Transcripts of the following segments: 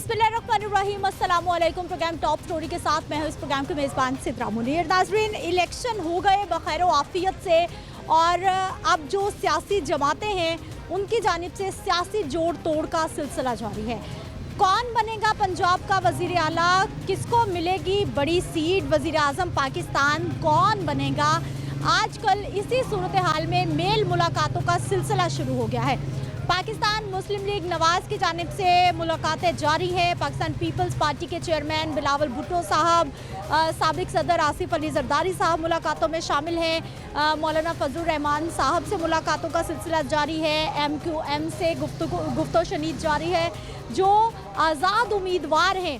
बिस्मिल्लाहिर्रहमानिर्रहीम, अस्सलाम वालेकुम। प्रोग्राम टॉप स्टोरी के साथ मैं हूँ इस प्रोग्राम के मेज़बान सिद्रा मुनीर। नाज़रीन, इलेक्शन हो गए बखैर आफियत से और अब जो सियासी जमातें हैं उनकी जानिब से सियासी जोड़ तोड़ का सिलसिला जारी है। कौन बनेगा पंजाब का वज़ीर आला, किसको मिलेगी बड़ी सीट, वज़ीर आज़म पाकिस्तान कौन बनेगा, आजकल इसी सूरत हाल में मेल मुलाकातों का सिलसिला शुरू हो गया है। पाकिस्तान मुस्लिम लीग नवाज़ की जानिब से मुलाकातें जारी हैं। पाकिस्तान पीपल्स पार्टी के चेयरमैन बिलावल भुट्टो साहब, साबिक सदर आसिफ अली जरदारी साहब मुलाकातों में शामिल हैं। मौलाना फजलुर रहमान साहब से मुलाकातों का सिलसिला जारी है। MQM से गुफ्तो शनीद जारी है। जो आज़ाद उम्मीदवार हैं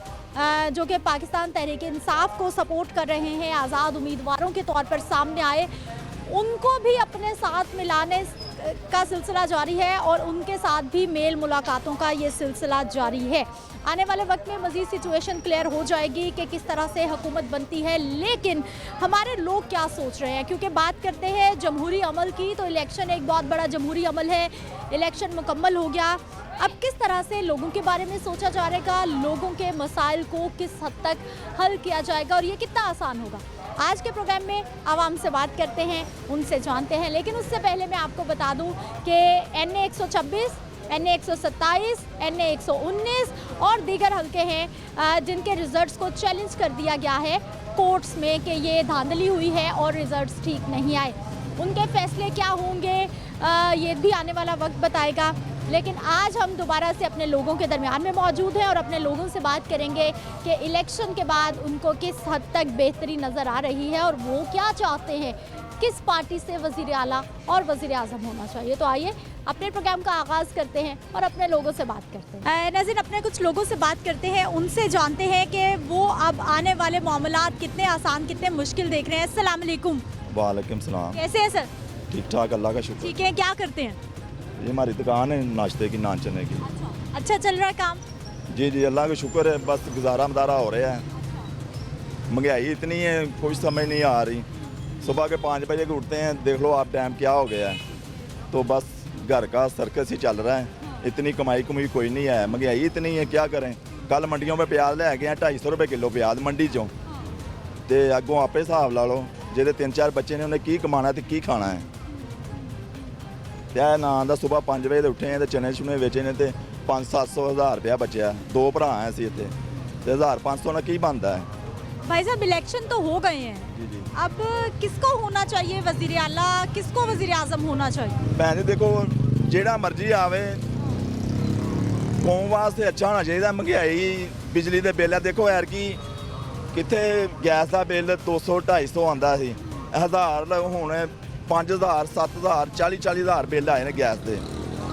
जो कि पाकिस्तान तहरीक इंसाफ को सपोर्ट कर रहे हैं, आज़ाद उम्मीदवारों के तौर पर सामने आए, उनको भी अपने साथ मिलाने का सिलसिला जारी है और उनके साथ भी मेल मुलाकातों का ये सिलसिला जारी है। आने वाले वक्त में मज़ीद सिचुएशन क्लियर हो जाएगी कि किस तरह से हुकूमत बनती है। लेकिन हमारे लोग क्या सोच रहे हैं, क्योंकि बात करते हैं जमहूरी अमल की, तो इलेक्शन एक बहुत बड़ा जमहूरी अमल है। इलेक्शन मुकम्मल हो गया, अब किस तरह से लोगों के बारे में सोचा जाएगा, लोगों के मसाइल को किस हद तक हल किया जाएगा और ये कितना आसान होगा। आज के प्रोग्राम में आवाम से बात करते हैं, उनसे जानते हैं। लेकिन उससे पहले मैं आपको बता दूं कि NA 126, NA 127, NA 119 और दीगर हल्के हैं जिनके रिज़ल्ट्स को चैलेंज कर दिया गया है कोर्ट्स में कि ये धांधली हुई है और रिज़ल्ट्स ठीक नहीं आए। उनके फैसले क्या होंगे ये भी आने वाला वक्त बताएगा। लेकिन आज हम दोबारा से अपने लोगों के दरमियान में मौजूद हैं और अपने लोगों से बात करेंगे कि इलेक्शन के बाद उनको किस हद तक बेहतरी नज़र आ रही है और वो क्या चाहते हैं, किस पार्टी से वज़ीर आला और वज़ीर आज़म होना चाहिए। तो आइए अपने प्रोग्राम का आगाज़ करते हैं और अपने लोगों से बात करते हैं। नाज़रीन, अपने कुछ लोगों से बात करते हैं, उनसे जानते हैं कि वो अब आने वाले मामलात कितने आसान कितने मुश्किल देख रहे हैं। अस्सलाम वालेकुम। वालेकुम सलाम। कैसे हैं सर? ठीक ठाक, अल्लाह का शुक्र। ठीक है, क्या करते हैं? ये हमारी दुकान है नाश्ते की, नान चने की। अच्छा चल रहा है काम? जी जी, अल्लाह का शुक्र है, बस गुजारा मदारा हो रहा है। महंगाई इतनी है, कुछ समझ नहीं आ रही। सुबह के 5 बजे के उठते हैं, देख लो आप टाइम क्या हो गया है, तो बस घर का सर्कस ही चल रहा है। इतनी कमाई कोई नहीं है, महंगाई इतनी है, क्या करें। कल मंडियों में प्याज ले गए हैं 250 रुपये किलो प्याज मंडी चों, तो अगों आपे हिसाब ला लो, जेदे 3-4 बच्चे ने उन्हें की कमाना तो की खाना है। त्या ना आंदा सुबह 5 बजे उठे हैं तो चने चुने वेचे ने, तो 500-700 हज़ार रुपया बचा। 2 भरा हैं असी इतने, 1500 ना की बनता है। भाई साहब, इलेक्शन तो हो गए हैं, जी जी। अब किसको होना चाहिए वज़ीर आला, किसको वज़ीर आज़म होना चाहिए? भैन जी देखो, जेड़ा मर्जी आवे कौम वास्ते अच्छा होना चाहिए। महंगाई बिजली के बिल देखो यार कि कितने गैस का बिल 200-250 आता सी, 1000 हुण 5000 7000 40 हज़ार बिल आए ने गैस के,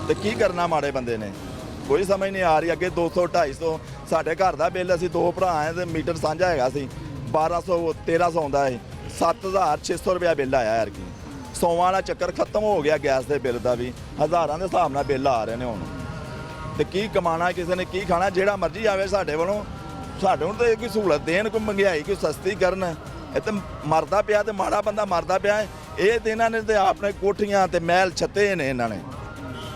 तो की करना माड़े बंदे ने, कोई समझ नहीं आ रही। अगे 200-250 साढ़े घर का बिल, असी 2 भरा हैं तो मीटर साझा है 1200-1300 आता है, 7600 रुपया बिल आया यार कि 100 वाला चक्कर खत्म हो गया। गैस के बिल का भी हज़ारों के हिसाब नाल बिल आ रहे हैं हुण, तो की कमाना किसी ने, की खाना। जेड़ा मर्जी आवे साढ़े वालों, साढ़े हूँ तो कोई सहूलत देन, कोई महंगाई कोई सस्ती करन। ये तो मरदा पिया, तो माड़ा बंदा मरदा पिया है। ये तो इन्होंने तो अपने कोठियां ते महल छत्ते ने, इन्होंने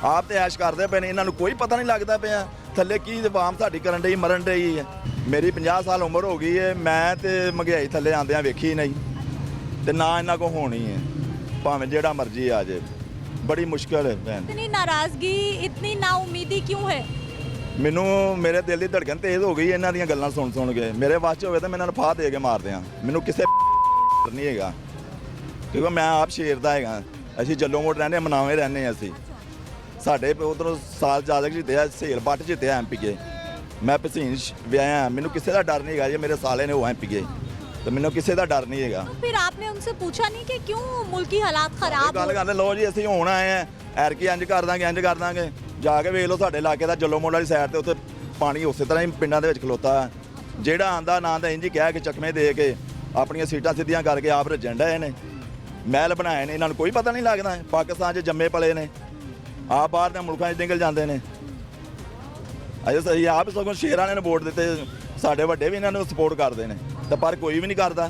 आप तो ऐश करते पे ने, इन्होंने कोई पता नहीं लगता पाया थले की आवाम साड़ी करन रही, मरन रही है। मेरी 50 साल उम्र हो गई है, मैं तो महंगाई थले आंदियां वेखी नहीं, तो ना इन्हों को होनी है, भावें जेड़ा मर्जी आ जाए। बड़ी मुश्किल है। इतनी नाराज़गी, इतनी नाउमीदी क्यों है? मैनू मेरे दिल की धड़कन तेज़ हो गई है इन्हों गल्लां सुन के। मेरे वास्ते होवे तो मैं इन्होंने फाह दे के मार दियाँ, मैनू किसी नहीं है, क्योंकि मैं आप शेर का है। असी जल्लो मोड़ रहने, मनावे रहने, असी साढ़े उधरों साल ज़्यादा जितया, सेल बट जितया MP के। मैं पसीन व्याया, मैनू किसी का डर नहीं है। जे मेरे साले ने वो MP के, तो मैनू किसी का डर नहीं है। तो फिर आपने उनसे पूछा नहीं कि क्यों मुल्की हालात खराब? गल करते लो जी, असी होना आए हैं एरकी इंज कर देंगे, जाके वेख लो साढ़े इलाके का जल्लो मोड़ वाली साइड से, उत्थे पानी उस तरह ही पिंडों के खलोता है। जेड़ा आंदा ना तो इंज ही कह के चकमे दे के अपन सीटां सीधियां करके आप रजन डे ने, महल बनाए ने, इन्होंने कोई पता नहीं लगता है। पाकिस्तान जम्मे पले ने, आप बाहर के मुल्कों निकल जाते हैं। अजे सही आप सगों शेरां ने वोट दिते, साढ़े वड्डे भी इन्होंने सपोर्ट करते हैं, तो पर कोई भी नहीं करता,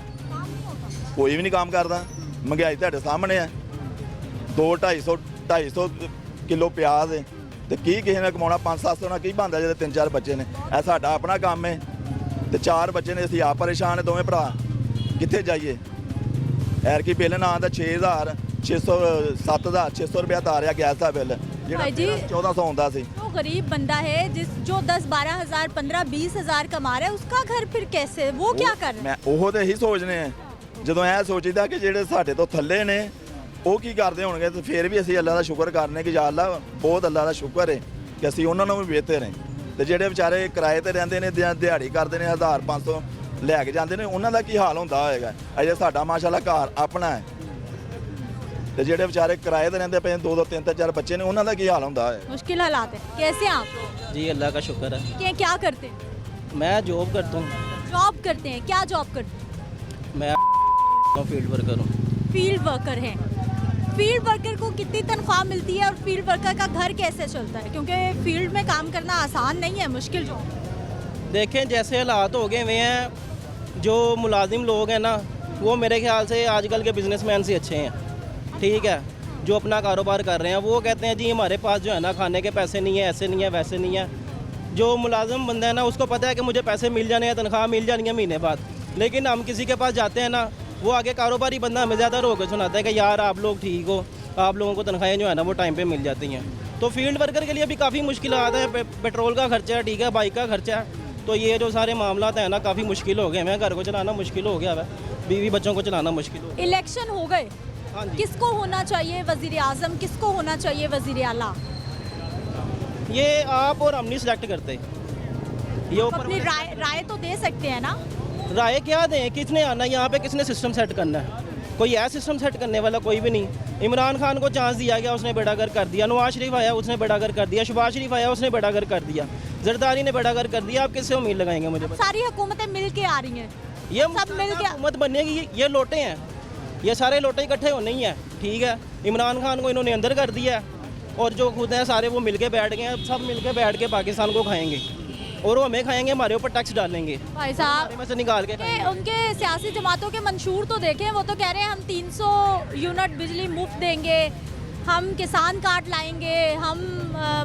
कोई भी नहीं काम करता। महंगाई तुहाडे सामने है, 200-250 किलो प्याज है, ਤੇ ਕੀ ਕਿਸੇ ਨੇ ਕਮਾਉਣਾ 500-700 ਨਾਲ ਕੀ ਬਣਦਾ ਜਦੋਂ 3-4 ਬੱਚੇ ਨੇ। ਇਹ ਸਾਡਾ ਆਪਣਾ ਕੰਮ ਹੈ ਤੇ 4 ਬੱਚੇ ਨੇ, ਅਸੀਂ ਆਪ ਪਰੇਸ਼ਾਨ ਨੇ ਦੋਵੇਂ ਭਰਾ, ਕਿੱਥੇ ਜਾਈਏ। ਐਰਕੀ ਬਿੱਲ ਨਾ ਆਉਂਦਾ 6000 600 7,000 600 ਰੁਪਇਆ ਤਾਰਿਆ ਗੈਸ ਦਾ ਬਿੱਲ, ਜਿਹੜਾ भाई जी 1400 ਆਉਂਦਾ ਸੀ। जो गरीब बंदा है जो 10-12 हज़ार 15-20 हज़ार कमा रहा है उसका घर फिर कैसे, वो क्या कर रहा है? ਮੈਂ ਉਹ ਤੇ ਇਹੀ ਸੋਚਨੇ ਆ, ਜਦੋਂ ਐ ਸੋਚੀਦਾ ਕਿ ਜਿਹੜੇ ਸਾਡੇ ਤੋਂ ਥੱਲੇ ਨੇ ਉਹ ਕੀ ਕਰਦੇ ਹੋਣਗੇ, ਤੇ ਫਿਰ ਵੀ ਅਸੀਂ ਅੱਲਾ ਦਾ ਸ਼ੁਕਰ ਕਰਨੇ ਕਿ ਯਾ ਅੱਲਾ ਬਹੁਤ ਅੱਲਾ ਦਾ ਸ਼ੁਕਰ ਹੈ ਕਿ ਅਸੀਂ ਉਹਨਾਂ ਨੂੰ ਵੀ ਬਿਹਤਰ ਨੇ। ਤੇ ਜਿਹੜੇ ਵਿਚਾਰੇ ਕਿਰਾਏ ਤੇ ਰਹਿੰਦੇ ਨੇ ਜਾਂ ਦਿਹਾੜੀ ਕਰਦੇ ਨੇ 1000-500 ਲੈ ਕੇ ਜਾਂਦੇ ਨੇ, ਉਹਨਾਂ ਦਾ ਕੀ ਹਾਲ ਹੁੰਦਾ ਹੋਏਗਾ। ਅਜੇ ਸਾਡਾ ਮਾਸ਼ਾਅੱਲਾ ਘਰ ਆਪਣਾ ਹੈ, ਤੇ ਜਿਹੜੇ ਵਿਚਾਰੇ ਕਿਰਾਏ ਤੇ ਰਹਿੰਦੇ ਪਏ 2-2 3-4 ਬੱਚੇ ਨੇ, ਉਹਨਾਂ ਦਾ ਕੀ ਹਾਲ ਹੁੰਦਾ ਹੈ। मुश्किल हालात है। कैसे हैं आप? जी अल्लाह का शुक्र है। क्या करते हैं? मैं जॉब करता हूँ, जॉब करते हैं, क्या जॉब करते हैं? मैं फील्ड वर्कर हूँ। फील्ड वर्कर हैं। फील्ड वर्कर को कितनी तनख्वाह मिलती है और फील्ड वर्कर का घर कैसे चलता है? क्योंकि फील्ड में काम करना आसान नहीं है, मुश्किल जॉब है। देखें जैसे हालात हो गए हुए हैं, जो मुलाजिम लोग हैं ना वो मेरे ख्याल से आजकल के बिजनेसमैन से अच्छे हैं, ठीक है, जो अपना कारोबार कर रहे हैं। वो कहते हैं जी हमारे पास जो है ना खाने के पैसे नहीं है, ऐसे नहीं है, वैसे नहीं है। जो मुलाजिम बंदा है ना उसको पता है कि मुझे पैसे मिल जाने हैं, तनख्वाह मिल जानी है महीने बाद, लेकिन हम किसी के पास जाते हैं ना, वो आगे कारोबारी बंदा हमें ज़्यादा रोक के सुनाता है कि यार आप लोग ठीक हो, आप लोगों को तनख्वाहें जो है ना वो टाइम पे मिल जाती हैं। तो फील्ड वर्कर के लिए भी काफ़ी मुश्किल है, पेट्रोल का खर्चा है, ठीक है, बाइक का खर्चा है। तो ये जो सारे मामला हैं ना काफ़ी मुश्किल हो गए हैं, घर को चलाना मुश्किल हो गया है, बीवी बच्चों को चलाना मुश्किल हो गया। इलेक्शन हो गए, हाँ जी। किसको होना चाहिए वजीर आजम, किसको होना चाहिए वजीर आला? ये आप और हम नहीं सिलेक्ट करते, ये आप ऊपर अपनी राय तो दे सकते हैं ना। राय क्या दें, किसने आना यहाँ पे, किसने सिस्टम सेट करना है? कोई है सिस्टम सेट करने वाला? कोई भी नहीं। इमरान खान को चांस दिया गया, उसने बेड़ागर कर दिया। नवाज शरीफ आया, उसने बेड़ागर कर दिया। शहबाज शरीफ आया, उसने बेड़ागर कर दिया। जरदारी ने बेड़ागर कर दिया। आप किससे उम्मीद लगाएंगे? मुझे बताइए। सारी हुकूमतें मिल के आ रही हैं, ये सब मिल के हुकूमत बनेगी, ये लोटे हैं, ये सारे लोटे इकट्ठे होने ही हैं, ठीक है। इमरान खान को इन्होंने अंदर कर दिया है और जो खुद हैं सारे वो मिलके बैठ गए हैं, सब मिलके बैठ के पाकिस्तान को खाएंगे और वो हमें खाएंगे, हमारे ऊपर टैक्स डालेंगे, भाई साहब में से निकाल के खाएंगे। उनके सियासी जमातों के मंशूर तो देखें, वो तो कह रहे हैं हम 300 यूनिट बिजली मुफ्त देंगे, हम किसान कार्ड लाएंगे, हम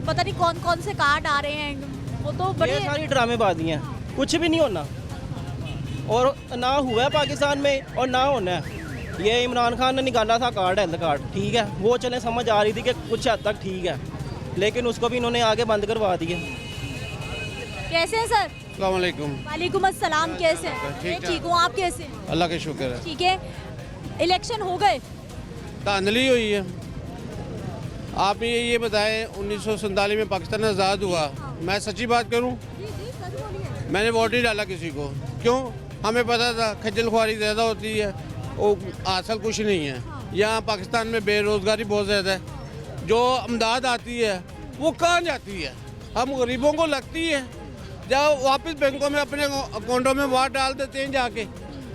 पता नहीं कौन कौन से कार्ड आ रहे हैं, वो तो बड़ी ये सारी ड्रामेबाजी हैं, कुछ भी नहीं होना और ना हुआ है पाकिस्तान में और ना होना है। ये इमरान खान ने निकाला था कार्ड, हेल्थ कार्ड, ठीक है, वो चले समझ आ रही थी कि कुछ हद तक ठीक है, लेकिन उसको भी इन्होंने आगे बंद करवा दिया। कैसे हैं सर? अस्सलाम वालेकुम। वालेकुम अस्सलाम, कैसे हैं? ठीक मैं ठीक हूँ, आप कैसे हैं? अल्लाह के शुक्र है। ठीक है, इलेक्शन हो गए, धांधली हुई है। आप ये बताएं 1947 में पाकिस्तान आज़ाद हुआ, मैं सच्ची बात करूं, मैंने वोट नहीं डाला किसी को। क्यों? हमें पता था खज्जल खुआरी ज़्यादा होती है, वो हासिल कुछ नहीं है। यहाँ पाकिस्तान में बेरोज़गारी बहुत ज़्यादा है। जो अमदाद आती है वो कहाँ जाती है? हम गरीबों को लगती है, जब वापस बैंकों में अपने अकाउंटों में वोट डाल देते हैं जाके।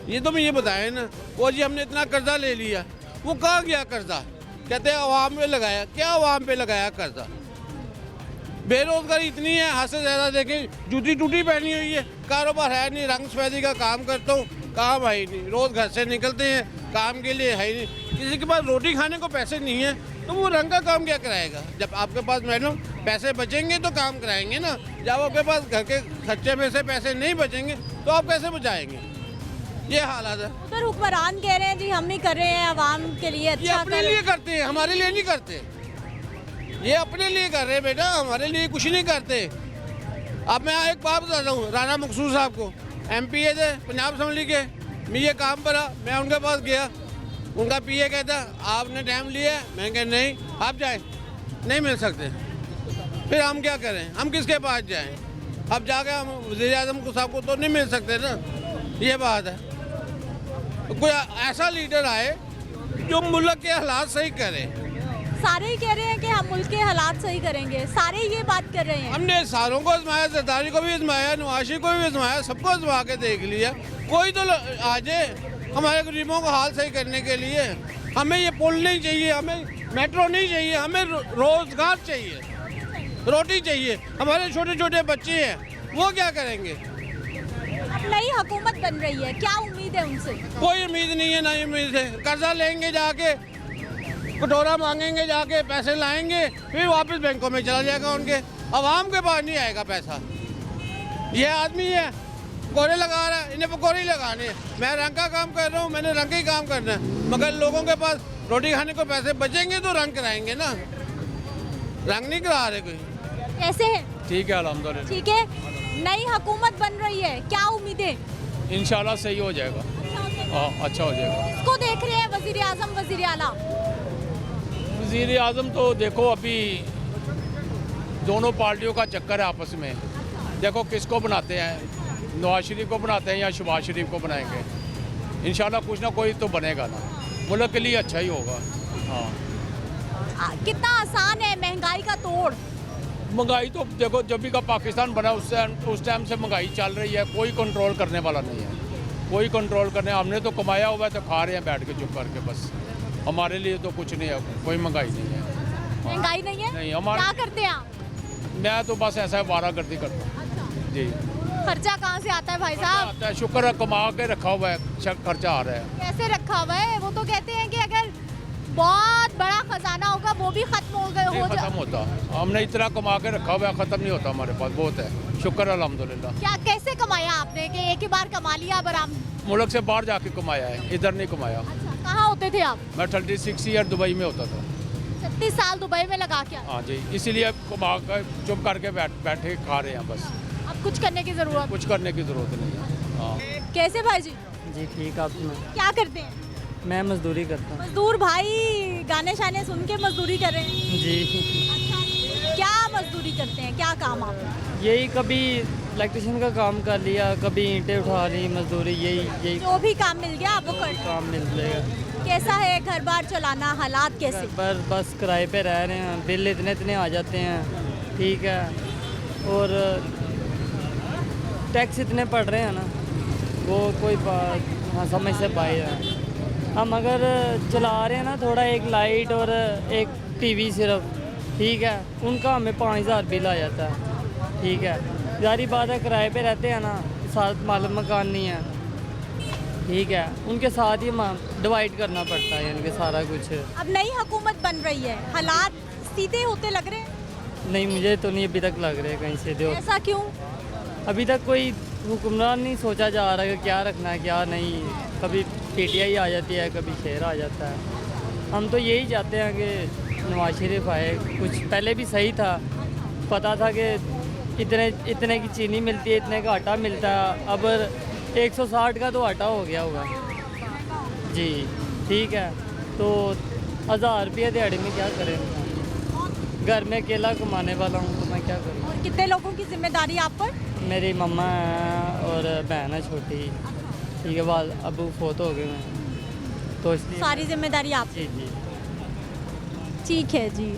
ये तो मैं ये बताएं ना, वो जी हमने इतना कर्जा ले लिया, वो कहाँ गया कर्जा? कहते हैं अवाम पे लगाया, क्या अवाम पे लगाया कर्जा? बेरोजगारी इतनी है, हद से ज़्यादा। देखें जूती टूटी पहनी हुई है, कारोबार है नहीं, रंग सफेदी का काम करता हूँ, काम है ही नहीं, रोज़ घर से निकलते हैं काम के लिए, है ही नहीं। किसी के पास रोटी खाने को पैसे नहीं है तो वो रंग का काम क्या कराएगा? जब आपके पास मैडम पैसे बचेंगे तो काम कराएंगे ना। जब आपके पास घर के खर्चे में से पैसे नहीं बचेंगे तो आप कैसे बचाएंगे? ये हालात है। उधर हुक्मरान कह रहे हैं जी हम ही कर रहे हैं अवाम के लिए ये अच्छा अपने कर लिए करते हैं, हमारे लिए नहीं करते। ये अपने लिए कर रहे हैं बेटा, हमारे लिए कुछ नहीं करते। अब मैं एक बात बताता हूँ, राना मकसूद साहब को MPA थे पंजाब असम्बली के, मैं ये काम पड़ा, मैं उनके पास गया, उनका PA कहता आपने टाइम लिया है, मैंने कहा नहीं, आप जाए, नहीं मिल सकते। फिर हम क्या करें, हम किसके पास जाएं? अब जाके हम वज़ीर आज़म को साहब को तो नहीं मिल सकते ना, ये बात है। कोई ऐसा लीडर आए जो मुल्क के हालात सही करे। सारे ही कह रहे हैं कि हम मुल्क के हालात सही करेंगे, सारे ये बात कर रहे हैं। हमने सारों को आजमाया, जरदारी को भी आजमाया, नवाशी को भी आजमाया, सबको आजमा के देख लिया, कोई तो आ जाए हमारे गरीबों का हाल सही करने के लिए। हमें ये पुल नहीं चाहिए, हमें मेट्रो नहीं चाहिए, हमें रोजगार चाहिए, रोटी चाहिए। हमारे छोटे छोटे बच्चे हैं, वो क्या करेंगे? अब नई हुकूमत बन रही है, क्या उम्मीद है उनसे? कोई उम्मीद नहीं है, ना उम्मीद है। कर्जा लेंगे जाके, कटोरा मांगेंगे, जाके पैसे लाएंगे, फिर वापस बैंकों में चला जाएगा उनके, आवाम के पास नहीं आएगा पैसा। ये आदमी है पकौड़े लगा रहा है, इन्हें पकौड़े ही लगाने हैं। मैं रंग का काम कर रहा हूँ, मैंने रंग का ही काम करना है, मगर लोगों के पास रोटी खाने को पैसे बचेंगे तो रंग कराएंगे ना, रंग नहीं करा रहे कोई। कैसे है? ठीक है अल्हम्दुलिल्लाह, ठीक है। नई हुकूमत बन रही है, क्या उम्मीदें? इंशाल्लाह सही हो जाएगा। हाँ, अच्छा हो जाएगा। किसको देख रहे हैं वजीर आजम, वजीर आला? वज़ीर आज़म तो देखो अभी दोनों पार्टियों का चक्कर है आपस में, देखो किसको बनाते हैं, नवाज शरीफ को बनाते हैं या शहबाज शरीफ को बनाएंगे। इंशाल्लाह कुछ ना कोई तो बनेगा ना, मुल्क के लिए अच्छा ही होगा। हाँ, कितना आसान है महंगाई का तोड़? महंगाई तो देखो जब भी का पाकिस्तान बना उस टाइम से महंगाई चल रही है, कोई कंट्रोल करने वाला नहीं है, कोई कंट्रोल करने। हमने तो कमाया हुआ है तो खा रहे हैं बैठ के चुप करके, बस हमारे लिए तो कुछ नहीं है, कोई महंगाई नहीं है। महंगाई नहीं है? नहीं, हमारे क्या करते हैं आप? मैं तो बस ऐसा वारागर्दी करता हूँ। अच्छा। जी, खर्चा कहाँ से आता है भाई साहब? आता है, शुक्र है कमा के रखा हुआ है, खर्चा आ रहा है। कैसे रखा हुआ है? वो तो कहते हैं कि अगर बहुत बड़ा खजाना होगा वो भी खत्म हो गए नहीं खत्म होता, हमने इतना कमा के रखा हुआ है, खत्म नहीं होता, हमारे पास बहुत है, शुक्र अल्हम्दुलिल्लाह। क्या कैसे कमाया आपने कि एक ही बार कमा लिया आराम? मुल्क से बाहर जाके कमाया है, इधर नहीं कमाया। अच्छा, कहाँ होते थे आप? मैं 36 ईयर दुबई में होता था। 36 साल दुबई में लगा के आए। हाँ जी, इसीलिए कमा कर चुप करके बैठे खा रहे हैं बस, अब कुछ करने की जरूरत? कुछ करने की ज़रूरत नहीं है। हाँ, कैसे भाई जी? जी ठीक, आप सुना? क्या करते हैं? मैं मजदूरी करता हूँ। मजदूर भाई गाने शाने सुन के मजदूरी कर रहे हैं? जी, अच्छा, क्या मजदूरी करते हैं, क्या काम आप? यही कभी इलेक्ट्रिशियन का काम कर लिया, कभी ईंटें उठा ली, मजदूरी, यही जो भी काम मिल गया आपको कर। काम मिल जाएगा। कैसा है घर बार चलाना, हालात कैसे? पर बस किराए पे रह रहे हैं, बिल इतने इतने आ जाते हैं, ठीक है, और टैक्स इतने पड़ रहे हैं ना, वो कोई बात हाँ समझ से बाहर है। हम अगर चला रहे हैं ना थोड़ा, एक लाइट और एक टीवी सिर्फ, ठीक है, उनका हमें 5000 बिल आ जाता है, ठीक है। जारी बात है, किराए पे रहते हैं ना, साथ मालूम मकान नहीं है, ठीक है, उनके साथ ही डिवाइड करना पड़ता है इनके सारा कुछ। अब नई हुकूमत बन रही है, हालात सीधे होते लग रहे हैं? नहीं, मुझे तो नहीं अभी तक लग रहे कहीं से दो। ऐसा क्यों? अभी तक कोई हुक्मरान नहीं सोचा जा रहा है कि क्या रखना है क्या नहीं। कभी PTI आ जाती है, कभी शेर आ जाता है। हम तो यही चाहते हैं कि नवाज शरीफ आए। कुछ पहले भी सही था, पता था कि इतने की चीनी मिलती है, इतने का आटा मिलता है, अब 160 का तो आटा हो गया होगा जी, ठीक है। तो 1000 रुपये दिहाड़ी में क्या करें? घर में अकेला कमाने वाला हूँ तो मैं क्या करूँ? और कितने लोगों की जिम्मेदारी आप पर? मेरी मम्मा है और बहन है छोटी, ठीक है, बाद अबू फोत हो गए हैं तो इसलिए सारी जिम्मेदारी आप? जी जी। ठीक है जी।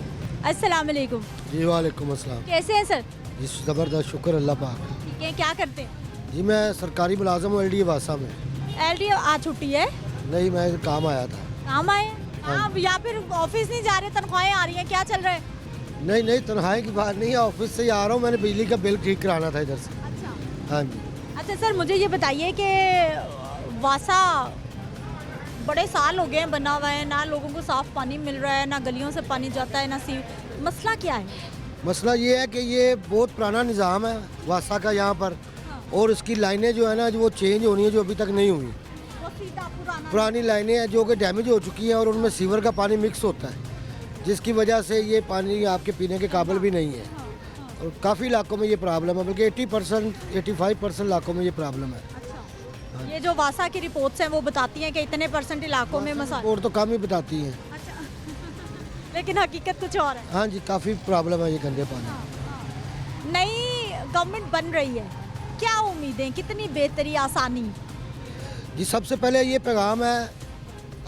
अस्सलाम वालेकुम। जी वालेकुम अस्सलाम। कैसे हैं सर? जी ज़बरदस्त, शुक्र अल्लाह पाक। ठीक है, क्या करते हैं? जी मैं सरकारी मुलाजम हूँ LD वासा में। LD आज छुट्टी है? नहीं, मैं काम आया था। काम आए? हाँ, या फिर ऑफिस नहीं जा रहे, तनख्वाहें आ रही हैं, क्या चल रहा है? नहीं नहीं, तनख्वाही की बात नहीं है, ऑफिस से ही आ रहा हूँ, मैंने बिजली का बिल ठीक कराना था इधर से। अच्छा। हाँ जी। अच्छा सर, मुझे ये बताइए कि वासा बड़े साल हो गए हैं बना हुआ है, ना लोगों को साफ पानी मिल रहा है, ना गलियों से पानी जाता है, ना सी मसला क्या है? मसला ये है कि ये बहुत पुराना निज़ाम है वासा का यहाँ पर, और इसकी लाइनें जो है ना, जो वो चेंज होनी है, जो अभी तक नहीं हुई। वो सीधा पुरानी लाइनें हैं जो कि डैमेज हो चुकी हैं, और उनमें सीवर का पानी मिक्स होता है, जिसकी वजह से ये पानी आपके पीने के काबिल भी नहीं है। और काफ़ी इलाकों में ये प्रॉब्लम है, बल्कि 80% 85% इलाकों में ये प्रॉब्लम है। अच्छा। ये जो वासा की रिपोर्ट्स हैं वो बताती हैं कि इतने % इलाकों में मसाला। और तो कम ही बताती हैं। अच्छा। लेकिन हकीकत कुछ और है। हाँ जी, काफ़ी प्रॉब्लम है ये गंदे पानी। नई गवर्नमेंट बन रही है, क्या उम्मीदें, कितनी बेहतरी, आसानी? जी सबसे पहले ये पैगाम है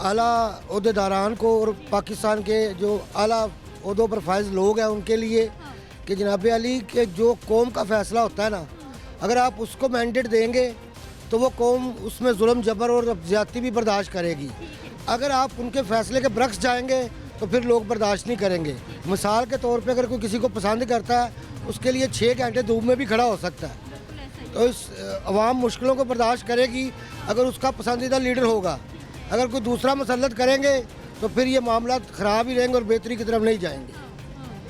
आला ओहदेदारान को और पाकिस्तान के जो आला ओहदों पर फाइज लोग हैं उनके लिए, कि जनाब अली के जो कौम का फ़ैसला होता है ना, अगर आप उसको मैंडेट देंगे तो वो कौम उसमें जुल्म जबर और ज़्यादती भी बर्दाश्त करेगी। अगर आप उनके फ़ैसले के बरक्स जाएंगे तो फिर लोग बर्दाश्त नहीं करेंगे। मिसाल के तौर पे अगर कोई किसी को पसंद करता है, उसके लिए 6 घंटे धूप में भी खड़ा हो सकता है, तो इस अवाम मुश्किलों को बर्दाश्त करेगी अगर उसका पसंदीदा लीडर होगा। अगर कोई दूसरा मसलत करेंगे तो फिर ये मामला ख़राब ही रहेंगे और बेहतरी की तरफ नहीं जाएंगे।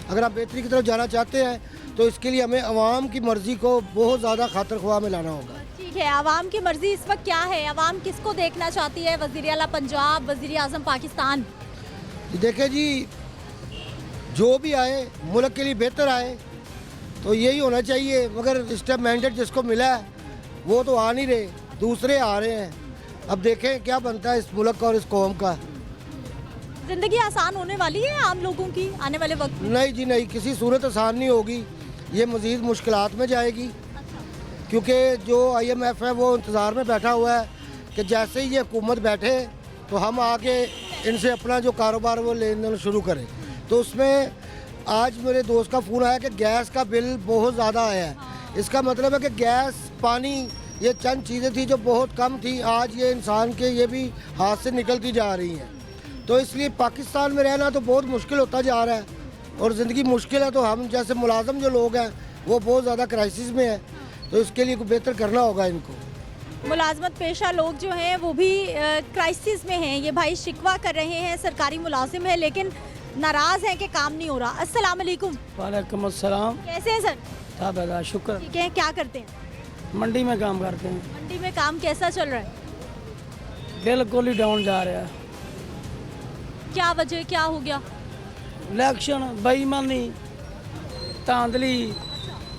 अगर आप बेहतरी की तरफ जाना चाहते हैं तो इसके लिए हमें आवाम की मर्ज़ी को बहुत ज़्यादा खातर ख्वाह में लाना होगा। ठीक है, आवाम की मर्जी इस वक्त क्या है? आवाम किसको देखना चाहती है? वज़ीर आला पंजाब, वज़ीर आज़म पाकिस्तान? देखिए जी, जो भी आए मुल्क के लिए बेहतर आए तो यही होना चाहिए, मगर इस टाइम मैंडेट जिसको मिला है वो तो आ नहीं रहे, दूसरे आ रहे हैं। अब देखें क्या बनता है इस मुल्क का और इस कौम का। ज़िंदगी आसान होने वाली है आम लोगों की आने वाले वक्त में? नहीं जी नहीं, किसी सूरत आसान नहीं होगी, ये मज़ीद मुश्किलात में जाएगी, क्योंकि जो IMF है वो इंतज़ार में बैठा हुआ है कि जैसे ही ये हुकूमत बैठे तो हम आके इनसे अपना जो कारोबार वो लेन देन शुरू करें। तो उसमें आज मेरे दोस्त का फ़ोन आया कि गैस का बिल बहुत ज़्यादा आया है। इसका मतलब है कि गैस, पानी, ये चंद चीज़ें थी जो बहुत कम थी, आज ये इंसान के ये भी हाथ से निकलती जा रही हैं। तो इसलिए पाकिस्तान में रहना तो बहुत मुश्किल होता जा रहा है, और ज़िंदगी मुश्किल है तो हम जैसे मुलाजम जो लोग हैं वो बहुत ज़्यादा क्राइसिस में है, तो इसके लिए कुछ बेहतर करना होगा इनको। मुलाजमत पेशा लोग जो हैं वो भी क्राइसिस में हैं। ये भाई शिकवा कर रहे हैं, सरकारी मुलाजिम है लेकिन नाराज़ हैं कि काम नहीं हो रहा। अस्सलाम वालेकुम। वालेकुम अस्सलाम। कैसे हैं सर? ताबेदार शुक्र। ठीक है, क्या करते हैं? मंडी में काम करते हैं। मंडी में काम कैसा चल रहा है? बिल्कुल ही डाउन जा रहा है। क्या वजह, क्या हो गया? इलेक्शन, बेईमानी, धांधली,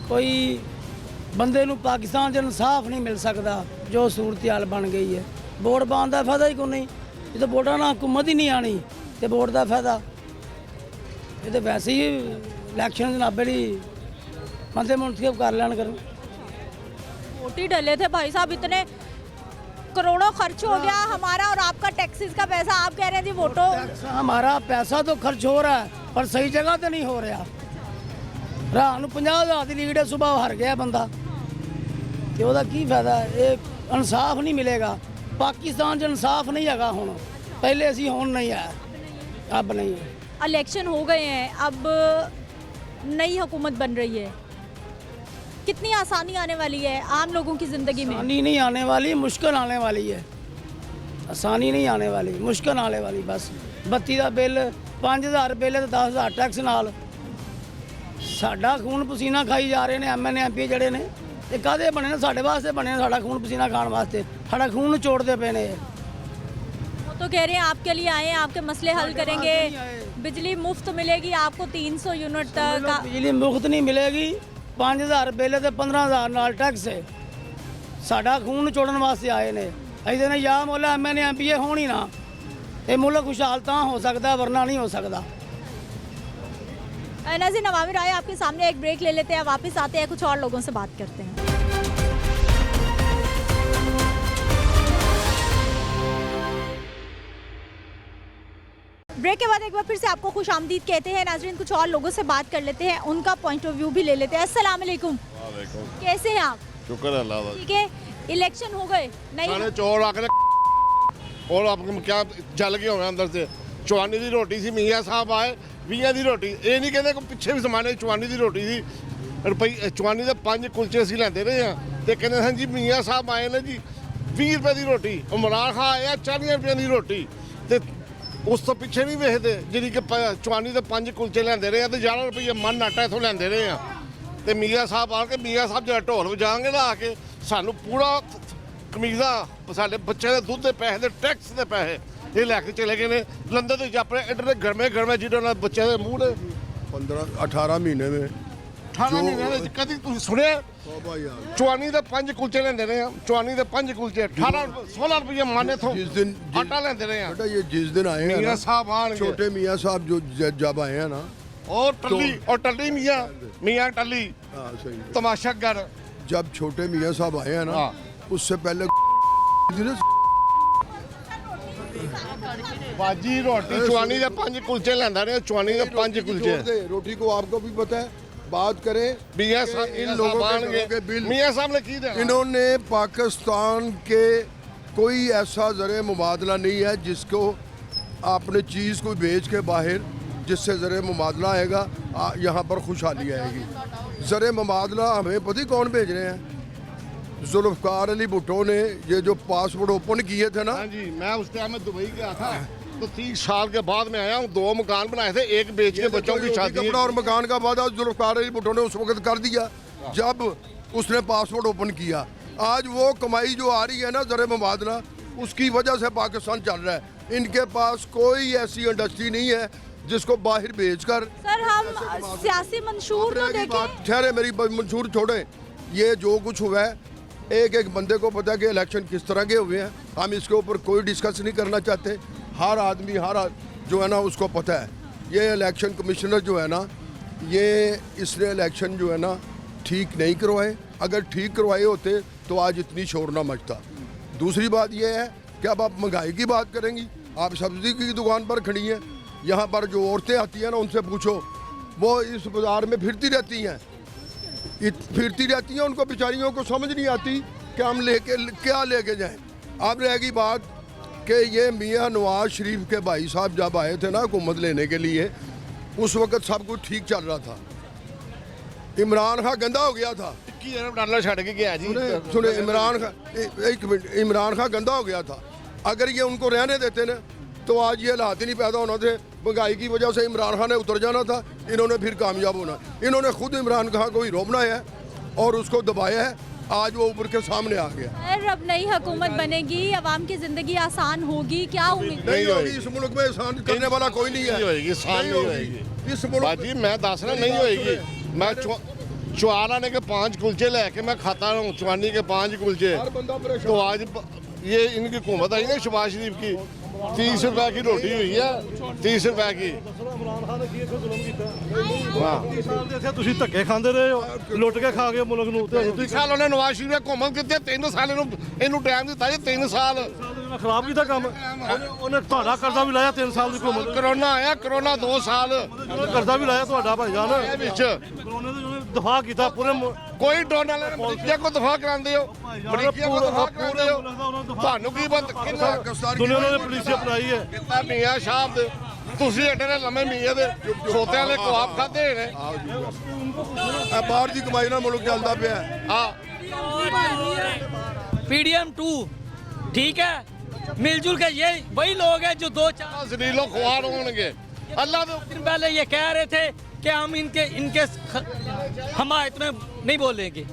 कोई बंदे ਨੂੰ ਪਾਕਿਸਤਾਨ 'ਚ ਇਨਸਾਫ ਨਹੀਂ ਮਿਲ ਸਕਦਾ ਜੋ ਸੂਰਤ ਹਾਲ ਬਣ ਗਈ ਹੈ। ਵੋਟ ਪਾਉਣ ਦਾ ਫਾਇਦਾ ਹੀ ਕੋਈ ਨਹੀਂ, ਜਦੋਂ ਵੋਟਾਂ ਨਾਲ ਹਕੂਮਤ ਹੀ ਨਹੀਂ ਆਣੀ ਤੇ ਵੋਟ ਦਾ ਫਾਇਦਾ। ਇਹ ਤਾਂ ਵੈਸੇ ਹੀ ਇਲੈਕਸ਼ਨ ਜਨਾਬੇ ਲਈ ਬੰਦੇ ਮੁੰਤਖਬ ਕਰ ਲੈਣ ਕਰਨ। वोट ही डले थे भाई साहब, इतने करोड़ों खर्च हो गया हमारा और आपका टैक्सेस का पैसा। आप कह रहे हैं जी वोटों हमारा पैसा तो खर्च हो रहा है पर सही जगह तो नहीं हो रहा। ਰਾਤ ਨੂੰ 50,000 ਦੀ ਲੀਡ ਸੁਬਾਹ ਹਾਰ ਗਿਆ ਬੰਦਾ ਤੇ ਉਹਦਾ ਕੀ ਫਾਇਦਾ? ਇਹ ਇਨਸਾਫ ਨਹੀਂ ਮਿਲੇਗਾ। ਪਾਕਿਸਤਾਨ 'ਚ ਇਨਸਾਫ ਨਹੀਂ ਹੈਗਾ ਹੁਣ, ਪਹਿਲੇ ਅਸੀਂ ਹੁਣ ਨਹੀਂ ਹੈ, अब नहीं है। इलेक्शन हो गए हैं, अब नई हुकूमत बन रही है, कितनी आसानी आने वाली है आम लोगों की ज़िंदगी में? आसानी नहीं आने वाली, मुश्किल आने वाली है। आसानी नहीं आने वाली, मुश्किल आने वाली। बस ਬੱਤੀ ਦਾ ਬਿੱਲ 5,000 ਬਿੱਲ ਤੇ 10,000 ਟੈਕਸ ਨਾਲ ਸਾਡਾ ਖੂਨ ਪਸੀਨਾ ਖਾਈ ਜਾ ਰਹੇ ਨੇ। MNA MP ਜਿਹੜੇ ਨੇ ਇਹ ਕਾਹਦੇ ਬਣੇ ਨੇ? ਸਾਡੇ ਵਾਸਤੇ ਬਣੇ ਨੇ, ਸਾਡਾ ਖੂਨ ਪਸੀਨਾ ਖਾਣ ਵਾਸਤੇ। ਸਾਡਾ ਖੂਨ ਨਿਚੋੜਦੇ ਪਏ ਨੇ। वो तो कह रहे हैं आपके लिए आए हैं, आपके मसले हल करेंगे, बिजली मुफ्त मिलेगी आपको 300 यूनिट का। बिजली मुफ्त नहीं मिलेगी, 5,000 बिल ਤੇ 15,000 ਨਾਲ ਟੈਕਸ ਹੈ। ਸਾਡਾ ਖੂਨ ਨਿਚੋੜਨ ਵਾਸਤੇ ਆਏ ਨੇ। ਇਹਦੇ ਨਾਲ ਯਾ ਮੌਲਾ MNA MP ਹੋਣ ਹੀ ਨਾ, ਇਹ ਮੁਲਕ ਖੁਸ਼ਹਾਲ ਤਾਂ ਹੋ ਸਕਦਾ ਵਰਨਾ नहीं हो सकता। नाज़रीन, नवामी राय आपके सामने, एक ब्रेक ले लेते हैं, वापस आते हैं, कुछ और लोगों से बात करते हैं। ब्रेक के बाद एक बार फिर से आपको खुश आमदीद कहते हैं। नाज़रीन, कुछ और लोगों से बात कर लेते हैं, उनका पॉइंट ऑफ व्यू भी ले लेते हैं। अस्सलाम वालेकुम। कैसे हैं आप? शुक्र है अल्लाह का। ठीक है, इलेक्शन हो गए नहीं? सारे चोर आकर और आपको क्या जल गए होंगे अंदर से। चवानी की रोटी सी, मियाँ साहब आए 20 की रोटी, ये नहीं कहते पिछले भी जमाने चवानी की रोटी थी रुपये, चवानी के 5 कुलचे असी लेंदे रहे हैं तो कहते हैं जी मियाँ साहब आए ने जी 20 रुपये की रोटी। इमरान खान आया 40 रुपये की रोटी, तो उस तो पिछे नहीं वेखते जी कि चवानी के 5 कुलचे लेंदे रहे हैं तो 11 रुपये मन आटा इतों लेंदे रहे हैं। तो मियाँ साहब आके मियाँ साहब जो ढोल बजाएंगे ना आके सानू पूरा कमीज़ा साढ़े बच्चे के दुध के पैसे के टैक्स के पैसे ये लैके चले गए ने लंदन के अपने इधर गर्मे गर्मे जिन्होंने बच्चे के मूँह ने 18 महीने में 18 महीने कभी तुम सुने चवानी के 5 कुलचे लेंदे रहे हैं। चवानी के 5 कुलचे 16 रुपये माने थो जिस दिन आटा लेंदे रहे हैं। बेटा ये जिस दिन आए हैं मियाँ ना, साहब आएंगे, छोटे मियाँ साहब जो जब आए हैं ना, और टल्ली मियाँ टल्ली हाँ सही है। तमाशागर जब छोटे मियाँ साहब आए हैं ना, हाँ। उससे पहले बाजी रोटी चवानी के 5 कुलचे लेंदा रहे। चवानी के 5 कुलचे रोटी को आपको भी पता है। बात करें मियाँ साहब इन लोगों के बिल, मियाँ साहब ने की दिया। इन्होंने पाकिस्तान के कोई ऐसा ज़र मुबादला नहीं है जिसको आपने चीज़ को बेच के बाहर जिससे ज़र मुबादला आएगा यहाँ पर खुशहाली आएगी। ज़र मुबादला हमें पता ही कौन भेज रहे हैं? जुल्फ़कार अली भुट्टो ने ये जो पासपोर्ट ओपन किए थे ना, हाँ जी, मैं उस टाइम में दुबई गया था तो 30 साल के बाद मैं आया हूँ, 2 मकान बनाए थे, एक बेच के बच्चों की शादी। कपड़ा और मकान का वादा जुल्फ़िकार अली भुट्टो ने उस वक्त कर दिया जब उसने पासपोर्ट ओपन किया। आज वो कमाई जो आ रही है ना ज़र मुबादला, उसकी वजह से पाकिस्तान चल रहा है। इनके पास कोई ऐसी इंडस्ट्री नहीं है जिसको बाहर भेजकर। सर हम सियासी मंशूर तो देखें। ठहरे, मेरी मंशूर छोड़े। ये जो कुछ हुआ है, एक एक बंदे को पता है कि इलेक्शन किस तरह के हुए हैं। हम इसके ऊपर कोई डिस्कस नहीं करना चाहते। हर आदमी जो है ना उसको पता है। ये इलेक्शन कमिश्नर जो है ना, ये इसने इलेक्शन जो है ना ठीक नहीं करवाए। अगर ठीक करवाए होते तो आज इतनी शोर ना मचता। दूसरी बात ये है कि अब आप महंगाई की बात करेंगी, आप सब्जी की दुकान पर खड़ी हैं, यहाँ पर जो औरतें आती हैं ना उनसे पूछो, वो इस बाज़ार में फिरती रहती हैं, उनको बेचारियों को समझ नहीं आती कि हम क्या लेके जाएं। अब रहेगी बात कि ये मियाँ नवाज शरीफ के भाई साहब जब आए थे ना हुकूमत लेने के लिए, उस वक्त सब कुछ ठीक चल रहा था। इमरान खान गंदा हो गया था। $21 छड़ के गया जी। सुने इमरान खान, एक मिनट, इमरान खान गंदा हो गया था। अगर ये उनको रहने देते ना तो आज ये हालात ही नहीं पैदा होना थे। महंगाई की वजह से इमरान खान ने उतर जाना था, इन्होंने फिर कामयाब होना। इन्होंने खुद इमरान खान को हीरो बनाया है और उसको दबाया है। आज वो ऊपर के सामने आ गया। सर अब नई हुकूमत बनेगी, आवाम की जिंदगी आसान होगी, क्या उम्मीद? नहीं होगी। इस मुल्क में आसान करने वाला कोई नहीं है। नहीं होएगी, आसान नहीं होएगी इस मुल्क। बाजी मैं दस रहा नहीं होएगी। मैं चुआने के 5 कुलचे लेके मैं खाता हूँ, चुआनी के 5 कुलचे। तो आज ये इनकी हुकूमत आई ना शहबाज शरीफ की, 30 रुपए की रोटी हुई है, 30 रुपए की। ਤੁਸੀਂ ਧੱਕੇ ਖਾਂਦੇ ਰਹੇ ਹੋ, ਲੁੱਟ ਕੇ ਖਾ ਗਏ ਮੁਲਕ ਨੂੰ। ਤੇ 30 ਸਾਲ ਉਹਨੇ ਨਵਾਜ਼ ਸ਼ਰੀਫ ਨੇ ਹੁਕੂਮਤ ਕੀਤੀ, 3 ਸਾਲ ਇਹਨੂੰ ਟਾਈਮ ਦਿੱਤਾ ਜੀ, 3 ਸਾਲ ਖਰਾਬ ਕੀਤਾ ਕੰਮ। ਉਹਨੇ ਤੁਹਾਡਾ ਕਰਜ਼ਾ ਵੀ ਲਾਇਆ 3 ਸਾਲ ਦੀ ਹੁਕੂਮਤ। ਕਰੋਨਾ ਆਇਆ, ਕਰੋਨਾ 2 ਸਾਲ ਕਰਜ਼ਾ ਵੀ ਲਾਇਆ ਤੁਹਾਡਾ ਭਾਈਜਾਨ। ਇਹ ਵਿੱਚ ਕਰੋਨੇ ਦੇ ਉਹਨੇ ਦਫਾ ਕੀਤਾ ਪੂਰੇ। ਕੋਈ ਡੋਨਲ ਮਰੀਕਿਆ ਕੋ ਦਫਾ ਕਰਾਉਂਦੇ ਹੋ, ਮਰੀਕਿਆ ਕੋ ਦਫਾ ਕਰਾਉਂਦੇ ਹੋ। ਤੁਹਾਨੂੰ ਕੀ ਬੰਦ ਦੁਨੀਆ ਨੇ ਪੁਲਿਸ ਅਪਣਾਈ ਹੈ। ਕਿੰਨਾ ਮੀਆਂ ਸਾਹਿਬ ਦੇ ਤੁਸੀਂ ਐਡੇ ਨੇ ਲੰਮੇ ਮੀਆਂ ਦੇ ਸੋਤਿਆਂ ਦੇ ਕੁਆਬ ਖਾਦੇ ਨੇ। ਬਾਹਰ ਦੀ ਕਮਾਈ ਨਾਲ ਮੁਲਕ ਚੱਲਦਾ ਪਿਆ। ਹਾਂ PDM 2 ठीक है, मिलजुल के ये वही लोग हैं जो 2-4 ਜ਼ਲੀਲੋ ਖੁਆਰ ਹੋਣਗੇ। अल्लाह दिन पहले ये कह रहे थे कि हम इनके हमायत में नहीं बोलेंगे।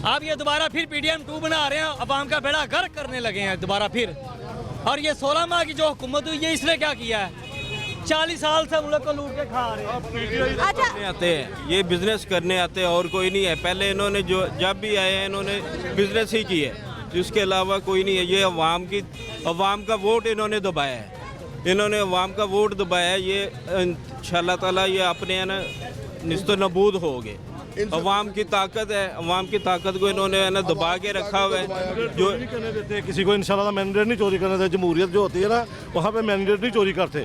अब ये दोबारा फिर PDM 2 बना रहे हैं, अवाम का बेड़ा गर्क करने लगे हैं दोबारा फिर। और ये 16 माह की जो हुकूमत हुई है, इसने क्या किया है? 40 साल से मुल्क को लूट के खा रहे हैं। आते हैं ये बिजनेस करने आते हैं और कोई नहीं है। पहले इन्होंने जो जब भी आए हैं इन्होंने बिजनेस ही किया है, इसके अलावा कोई नहीं है। ये अवाम का वोट इन्होंने दबाया है, इन्होंने अवाम का वोट दबाया है। ये इंशाल्लाह ताला ये अपने है ना निस्तो नबूद हो गए। अवाम की ताकत है, अवाम की ताकत को इन्होंने है ना दबा के रखा हुआ है। जो नहीं करने देते किसी को, इंशाल्लाह मैंडेट नहीं चोरी करने देते। जमहूरियत जो होती है ना, वहाँ पे मैंडेट नहीं चोरी करते।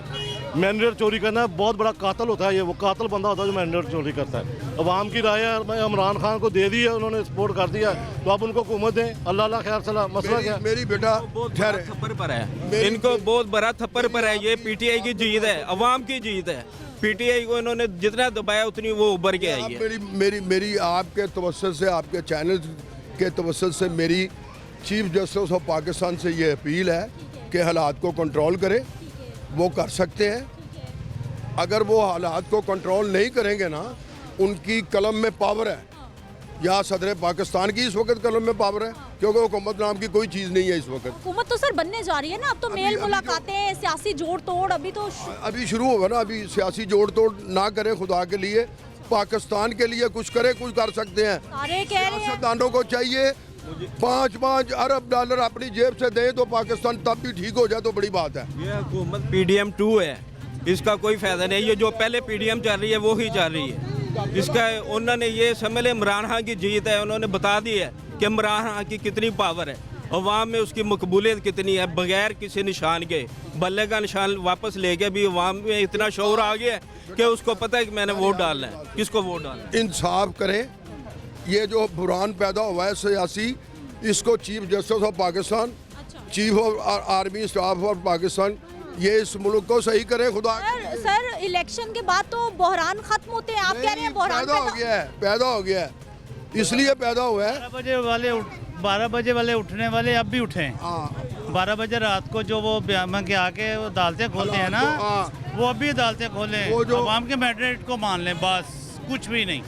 मैंडेट चोरी करना बहुत बड़ा कातल होता है। ये वो कातल बंदा होता है जो मैंडेट चोरी करता है। अवाम की राय है, इमरान खान को दे दी है, उन्होंने सपोर्ट कर दिया, तो अब उनको हुकूमत दें। अल्लाह खैर सलाह। मसला क्या? मेरी बेटा थप्पड़ पर है, इनको बहुत बड़ा थप्पड़ पर है। ये PTI की जीत है, अवाम की जीत है। PTI को इन्होंने जितना दबाया उतनी वो उभर के आई है। मेरी आपके तवज्जुह से, आपके चैनल के तवज्जुह से मेरी चीफ जस्टिस ऑफ पाकिस्तान से ये अपील है कि हालात को कंट्रोल करें। वो कर सकते हैं। अगर वो हालात को कंट्रोल नहीं करेंगे ना, उनकी कलम में पावर है। या सदर पाकिस्तान की इस वक्त कलम में पावर है, क्योंकि हुकूमत नाम की कोई चीज़ नहीं है इस वक्त। हुकूमत तो सर बनने जा रही है ना, अब तो मेल मुलाकातें, सियासी जोड़ तोड़ अभी शुरू होगा ना। अभी सियासी जोड़ तोड़ ना करें, खुदा के लिए पाकिस्तान के लिए कुछ करें, कुछ कर सकते हैं। सारे कह रहे हैं सियासतदानों को चाहिए 5-5 अरब डॉलर अपनी जेब से दें तो पाकिस्तान तब भी ठीक हो जाए तो बड़ी बात है। ये हुकूमत PDM 2 है, इसका कोई फायदा नहीं। ये जो पहले PDM चल रही है वो ही चल रही है। इसका उन्होंने ये समझ ले इमरान खान की जीत है। उन्होंने बता दी है कि इमरान खान की कितनी पावर है, अवाम में उसकी मकबूलियत कितनी है। बगैर किसी निशान के बल्ले का निशान वापस लेके भी अवाम में इतना शौर आ गया कि उसको पता है कि मैंने वोट डालना है, किसको वोट डालना है। इंसाफ करें। ये जो बुरान पैदा हुआ है सियासी, इसको chief justice of Pakistan, chief of army staff of Pakistan, ये इस मुल्क को सही करे। खुदा सर इलेक्शन के बाद तो बहरान खत्म होते हैं, आप कह रहे हैं बहरान पैदा हो गया है, इसलिए पैदा हुआ है। 12 बजे वाले उठने वाले अब भी उठे। 12 बजे रात को जो वो ब्याह के आके वो अदालतें खोलते हैं ना, वो अभी अदालतें खोलें, अवाम के मैंडेट को मान लें, बस कुछ भी नहीं।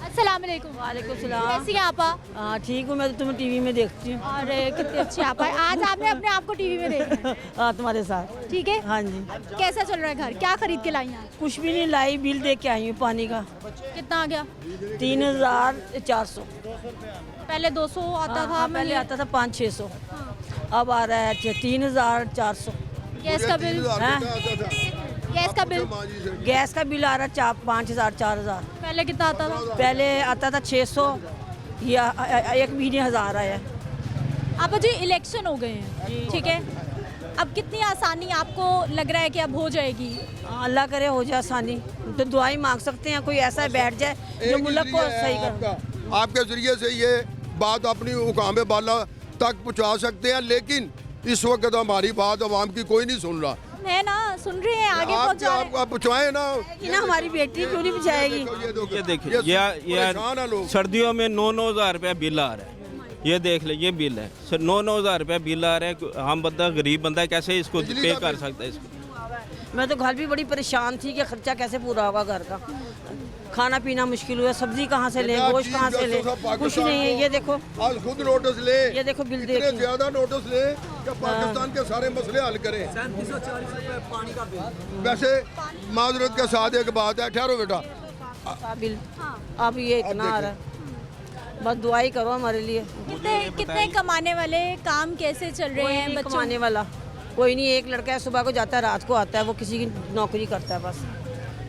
अस्सलाम वालेकुम। वालेकुम सलाम। कैसी हैं आप? हाँ ठीक हूँ, मैं तो तुम्हें टीवी में देखती हूँ। और कितने अच्छे आप हैं। आज आपने अपने आप को टीवी में देखा है। हाँ तुम्हारे साथ। ठीक है। हाँ जी। कैसा चल रहा है घर? क्या खरीद के लाई हैं? कुछ भी नहीं लाई, बिल दे के आई हूँ पानी का। कितना आ गया? 3400। पहले 200 आता था। पहले आता था 500-600, अब आ रहा है 3400। गैस का बिल? गैस का बिल? गैस का बिल आ रहा है 5000-4000। पहले कितना आता था? पहले आता था 600 या एक महीने 1000 आया। आप जी इलेक्शन हो गए हैं, ठीक है, अब कितनी आसानी आपको लग रहा है कि अब हो जाएगी? अल्लाह करे हो जाए आसानी, तो दुआई मांग सकते हैं, कोई ऐसा बैठ जाए जो मुल्क को सही कर। आपके जरिए से ये बात अपनी हुकाम बाला तक पहुंचा सकते हैं, लेकिन इस वक्त हमारी बात आवाम की कोई नहीं सुन रहा है ना, सुन रहे हैं, आगे पहुंचा रहे हैं। आप पहुंचाएं ना कि ना हमारी बेटी क्यों नहीं बचाएगी। ये देखिए, ये सर्दियों में 9-9 हज़ार रुपया बिल आ रहा है। ये देख ले, ये बिल है सर, 9-9 हज़ार रुपया बिल आ रहा है। हम बंदा गरीब बंदा कैसे इसको पे कर सकता है इसको? मैं तो घर भी बड़ी परेशान थी कि खर्चा कैसे पूरा होगा घर का। खाना पीना मुश्किल हुआ, सब्जी कहाँ से लें, गोश्त कहाँ से लें, कुछ नहीं है। ये देखो आज खुद नोटिस ले, ये देखो बिल इतने देखिए। ज्यादा नोटिस ले कि पाकिस्तान के सारे मसले हल करें। पानी का बिल। वैसे माजरत के साथ एक बात है, ठहरो बेटा, बिल अब ये इतना आ रहा है, बस दुआई करो हमारे लिए। कितने कमाने वाले, काम कैसे चल रहे हैं बच्चों? कमाने वाला कोई नहीं, एक लड़का है सुबह को जाता है रात को आता है, वो किसी की नौकरी करता है, बस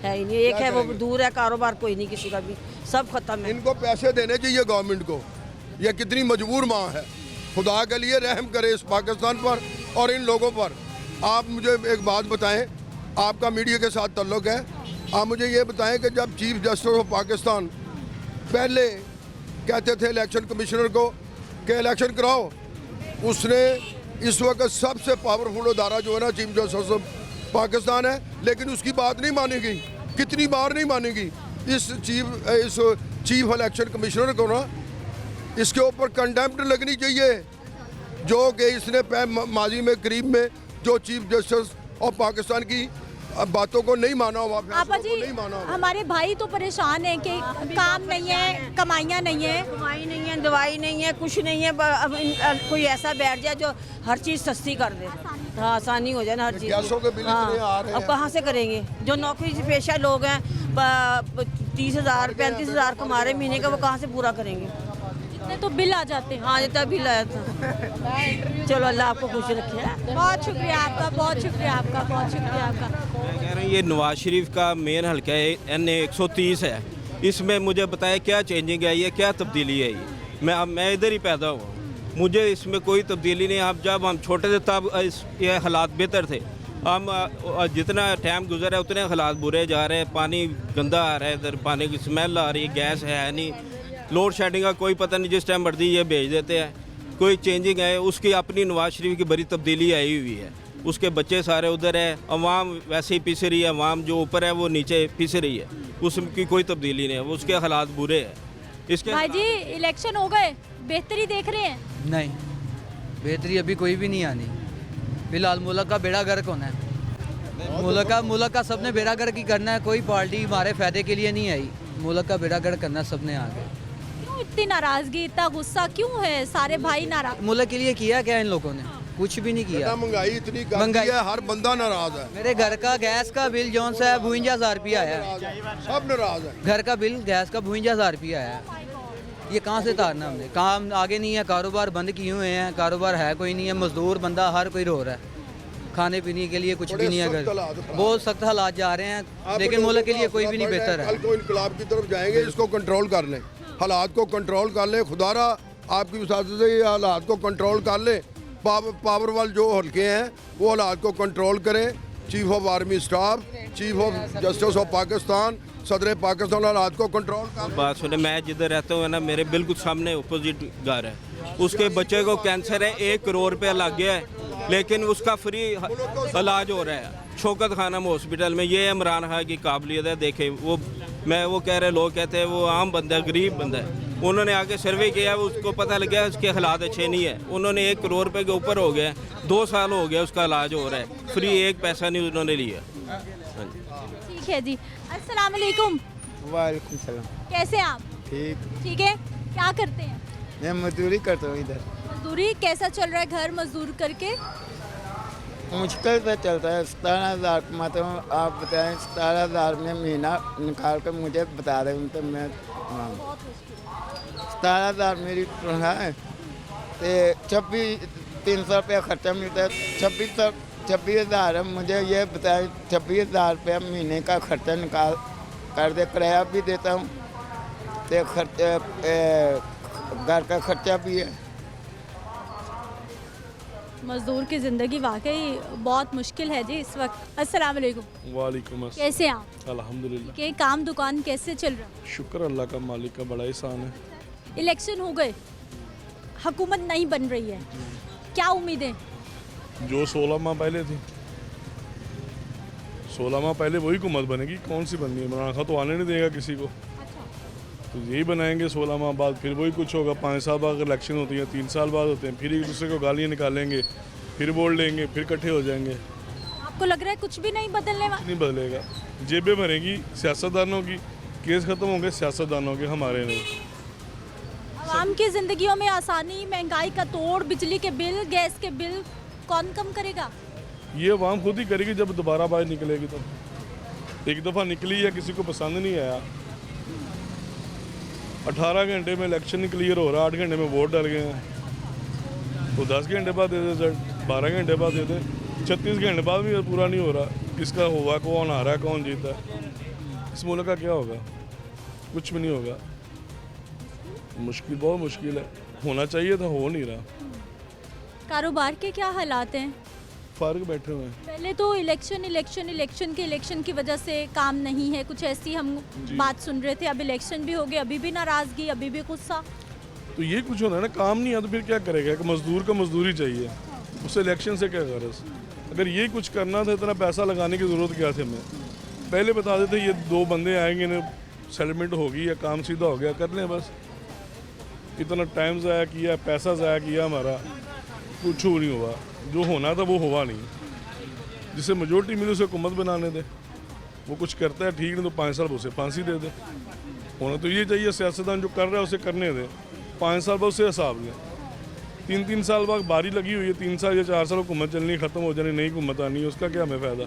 है ही नहीं। एक है वो दूर है, कारोबार कोई नहीं किसी का भी, सब खत्म है। इनको पैसे देने चाहिए गवर्नमेंट को। ये कितनी मजबूर माँ है, खुदा के लिए रहम करे इस पाकिस्तान पर और इन लोगों पर। आप मुझे एक बात बताएं, आपका मीडिया के साथ ताल्लुक है, आप मुझे ये बताएं कि जब चीफ जस्टिस ऑफ पाकिस्तान पहले कहते थे इलेक्शन कमिश्नर को कि इलेक्शन कराओ, उसने इस वक्त सबसे पावरफुल अदारा जो है ना चीफ जस्टिस ऑफ पाकिस्तान है, लेकिन उसकी बात नहीं मानेगी। कितनी बार नहीं मानेगी? इस चीफ इलेक्शन कमिश्नर को ना इसके ऊपर कंडेम्प्ट लगनी चाहिए, जो कि इसने माजी में करीब में जो चीफ जस्टिस ऑफ पाकिस्तान की बातों को नहीं माना हुआ, आपा जी, नहीं माना हुआ। हमारे भाई तो परेशान हैं कि काम नहीं है, कमाइयाँ नहीं है, कमाई नहीं है, दवाई नहीं है, कुछ नहीं है। अब कोई ऐसा बैठ जाए जो हर चीज़ सस्ती कर दे, हाँ आसानी हो जाए ना हर चीज़। गैसों के बिल इतने आ रहे हैं। अब कहाँ से करेंगे? जो नौकरी से पेशा लोग हैं 30,000 35,000 कमा रहे महीने का, वो कहाँ से पूरा करेंगे? इतने तो बिल आ जाते हैं। हाँ जितना बिल आया था। चलो अल्लाह आपको खुश रखे। बहुत शुक्रिया आपका, बहुत शुक्रिया आपका, बहुत शुक्रिया आपका। मैं कह रहा हूँ ये नवाज शरीफ का मेन हल्का है, NA 130 है। इसमें मुझे बताया क्या चेंजिंग है, ये क्या तब्दीली है? ये मैं इधर ही पैदा हुआ, मुझे इसमें कोई तब्दीली नहीं। अब जब हम छोटे थे तब ये हालात बेहतर थे, हम जितना टाइम गुजर है उतने हालात बुरे जा रहे हैं। पानी गंदा आ रहा है, इधर पानी की स्मेल आ रही है, गैस है नहीं, लोड शेडिंग का कोई पता नहीं, जिस टाइम मर्जी ये भेज देते हैं। कोई चेंजिंग है उसकी अपनी नवाज शरीफ की बड़ी तब्दीली आई हुई है। उसके बच्चे सारे उधर है, अवाम वैसे ही पिस रही है, अवाम जो ऊपर है वो नीचे पिस रही है, उसकी कोई तब्दीली नहीं है, उसके हालात बुरे हैं। इसके भाई जी इलेक्शन हो गए, बेहतरी देख रहे हैं? नहीं, बेहतरी अभी कोई भी नहीं आनी। फिलहाल मुल्क का बेड़ा गर्क होना है, मुल्क का सबने बेड़ा गर्क ही करना है। कोई पार्टी हमारे फ़ायदे के लिए नहीं आई, मुल्क का बेड़ा गर्क करना सबने आगे। क्यों इतनी नाराजगी, इतना गुस्सा क्यों है? सारे भाई नाराज। मुल्क के लिए किया क्या इन लोगों ने? कुछ भी नहीं किया। महंगाई इतनी महंगाई है, हर बंदा नाराज है। मेरे घर का गैस का बिल जौन सा है 52,000 रुपया आया, सब नाराज है। घर का बिल गैस का 52,000 रुपया आया। ये कहाँ से तारना हमने? काम आगे नहीं है, कारोबार बंद किए हुए हैं, कारोबार है कोई नहीं है, मजदूर बंदा हर कोई रो रहा है, खाने पीने के लिए कुछ भी नहीं है। घर बहुत सख्त हालात जा रहे हैं, लेकिन मुल्क के लिए कोई भी नहीं बेहतर है। कल को इनकलाब की तरफ जाएंगे, इसको कंट्रोल कर लें, हालात को कंट्रोल कर लें। खुदारा आपकी वसात से ये हालात को कंट्रोल कर लें। पावर वाल जो हल्के हैं वो हालात को कंट्रोल करें। Chief of army staff, chief of justice of Pakistan, सदर पाकिस्तान हालात को कंट्रोल कर। बात सुने, मैं जिधर रहता हूँ ना, मेरे बिल्कुल सामने अपोजिट घर है, उसके बच्चे को कैंसर है, 1 करोड़ रुपया लग गया है, लेकिन उसका फ्री इलाज हो रहा है शौकत खानम हॉस्पिटल में। ये इमरान खान की काबिलियत है। देखे वो, मैं वो कह रहे, लोग कहते हैं वो आम बंदा है, गरीब बंदा है, उन्होंने आके सर्वे किया, उसको पता लग गया उसके हालात अच्छे नहीं है। उन्होंने 1 करोड़ रुपए के ऊपर हो गया, 2 साल हो गया उसका इलाज हो रहा है, फ्री एक पैसा नहीं उन्होंने लिया। ठीक है जी। अस्सलाम वालेकुम। वालेकुम सलाम। कैसे हैं आप? ठीक है। क्या करते हैं? मैं मजदूरी करता हूँ इधर। मजदूरी कैसा चल रहा है घर मजदूर करके? मुश्किल से चलता है। 17,000 कमाता हूँ। आप बताएं 17,000 में महीना निकाल कर मुझे बता दें तो मैं 17,000 मेरी तनख्वाह है तो 300 रुपया खर्चा मिलता है। 26,000 है। मुझे ये बताएं 26,000 रुपया महीने का खर्चा निकाल कर दे। किराया भी देता हूँ तो खर्चा घर का खर्चा भी है। मजदूर की ज़िंदगी वाकई बहुत मुश्किल है जी इस वक्त। अस्सलाम वालेकुम। वालेकुम अस्सलाम। कैसे हैं आप? अल्हम्दुलिल्लाह। के काम दुकान कैसे चल रहा है? शुक्र अल्लाह का, मालिक का बड़ा एहसान है। इलेक्शन हो गए, हुकूमत नहीं बन रही है, क्या उम्मीदें? जो 16 माह पहले थी, 16 माह पहले वही हुकूमत बनेगी। कौन सी बननी है? इमरान खान तो आने नहीं देगा किसी को, तो यही बनाएंगे। 16 माह बाद फिर वही कुछ होगा। 5 साल बाद इलेक्शन होती है, 3 साल बाद होते हैं, फिर एक दूसरे को गालियाँ निकालेंगे, फिर वोट लेंगे, फिर इकट्ठे हो जाएंगे। आपको लग रहा है कुछ भी नहीं बदलने वाला? नहीं बदलेगा। जेबें भरेंगी सियासतदानों की, केस खत्म होंगे सियासतदानों के, हमारे नहीं। आवाम की ज़िंदगियों में आसानी, महंगाई का तोड़, बिजली के बिल, गैस के बिल कौन कम करेगा? ये आवाम खुद ही करेगी जब दोबारा बाहर निकलेगी। तो एक दफ़ा निकली है, किसी को पसंद नहीं आया। 18 घंटे में इलेक्शन क्लियर हो रहा, 8 घंटे में वोट डल गए हैं। तो 10 घंटे बाद दे दे रिजल्ट, 12 घंटे बाद दे दे, 36 घंटे बाद भी पूरा नहीं हो रहा। किसका हुआ, कौन आ रहा है, कौन जीता है? इस मुल्क का क्या होगा? कुछ भी नहीं होगा। मुश्किल, बहुत मुश्किल है। होना चाहिए था, हो नहीं रहा। कारोबार के क्या हालात हैं? फारग बैठे हुए हैं। पहले तो इलेक्शन की वजह से काम नहीं है, कुछ ऐसी हम बात सुन रहे थे। अब इलेक्शन भी हो गए, अभी भी नाराज़गी, अभी भी गुस्सा। तो ये कुछ होना है ना, काम नहीं है तो फिर क्या करेगा? कि मजदूर का मजदूरी चाहिए, उससे इलेक्शन से क्या गरज? अगर ये कुछ करना था, इतना पैसा लगाने की ज़रूरत क्या थी हमें? पहले बता देते ये 2 बंदे आएंगे ना, सेटलमेंट होगी या काम सीधा हो गया, कर लें बस। इतना टाइम ज़ाया किया, पैसा ज़ाया किया हमारा, कुछ नहीं हुआ। जो होना था वो हुआ नहीं। जिसे मेजोरिटी मिली उसे हुकूमत बनाने दे, वो कुछ करता है ठीक, नहीं तो 5 साल उसे फांसी दे दे। होना तो ये चाहिए, सियासतदान जो कर रहा है उसे करने दे, 5 साल बाद उसे हिसाब लें। 3-3 साल बाद बारी लगी हुई है, 3 साल या 4 साल हुकूमत चलनी, ख़त्म हो जानी, नई हुकूमत आनी है, उसका क्या हमें फ़ायदा?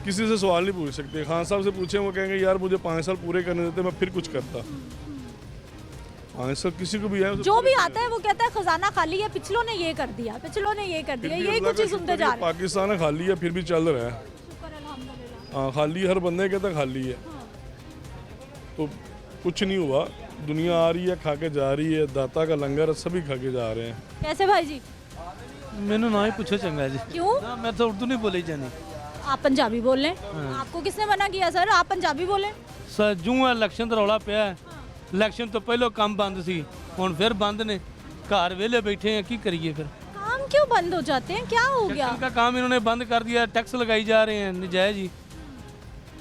किसी से सवाल नहीं पूछ सकते। खान साहब से पूछें, वो कहेंगे यार मुझे 5 साल पूरे करने देते, मैं फिर कुछ करता। 5 साल किसी को भी है, जो भी आता है वो कहता है खजाना खाली है, पिछलों ने ये कर दिया, पिछलों ने ये कर दिया, यही कुछ ही सुनते जा रहे हैं। पाकिस्तान खाली है, फिर भी चल रहा है। हाँ, खाली, हर बंदे कहता खाली है। तो कुछ नहीं हुआ। दुनिया आ रही है, खा के जा रही है, दाता का लंगर सभी खा के जा रहे हैं। कैसे भाई जी? मैंने ना ही पूछो चंगा जी। क्यों? ना, मैं तो उर्दू नहीं बोली जानी। आप पंजाबी बोल लें। आपको किसने मना किया सर? आप पंजाबी बोलें। सर जूं इलेक्शन तो रौला पिया है। इलेक्शन तो पहले काम बंद सी, हुण फिर बंद ने। घर वेले बैठे हैं, की करिए फिर? काम क्यों बंद हो जाते हैं, क्या हो गया? इनका काम इन्होंने बंद कर दिया, टैक्स लगाई जा रहे हैं नजायज जी।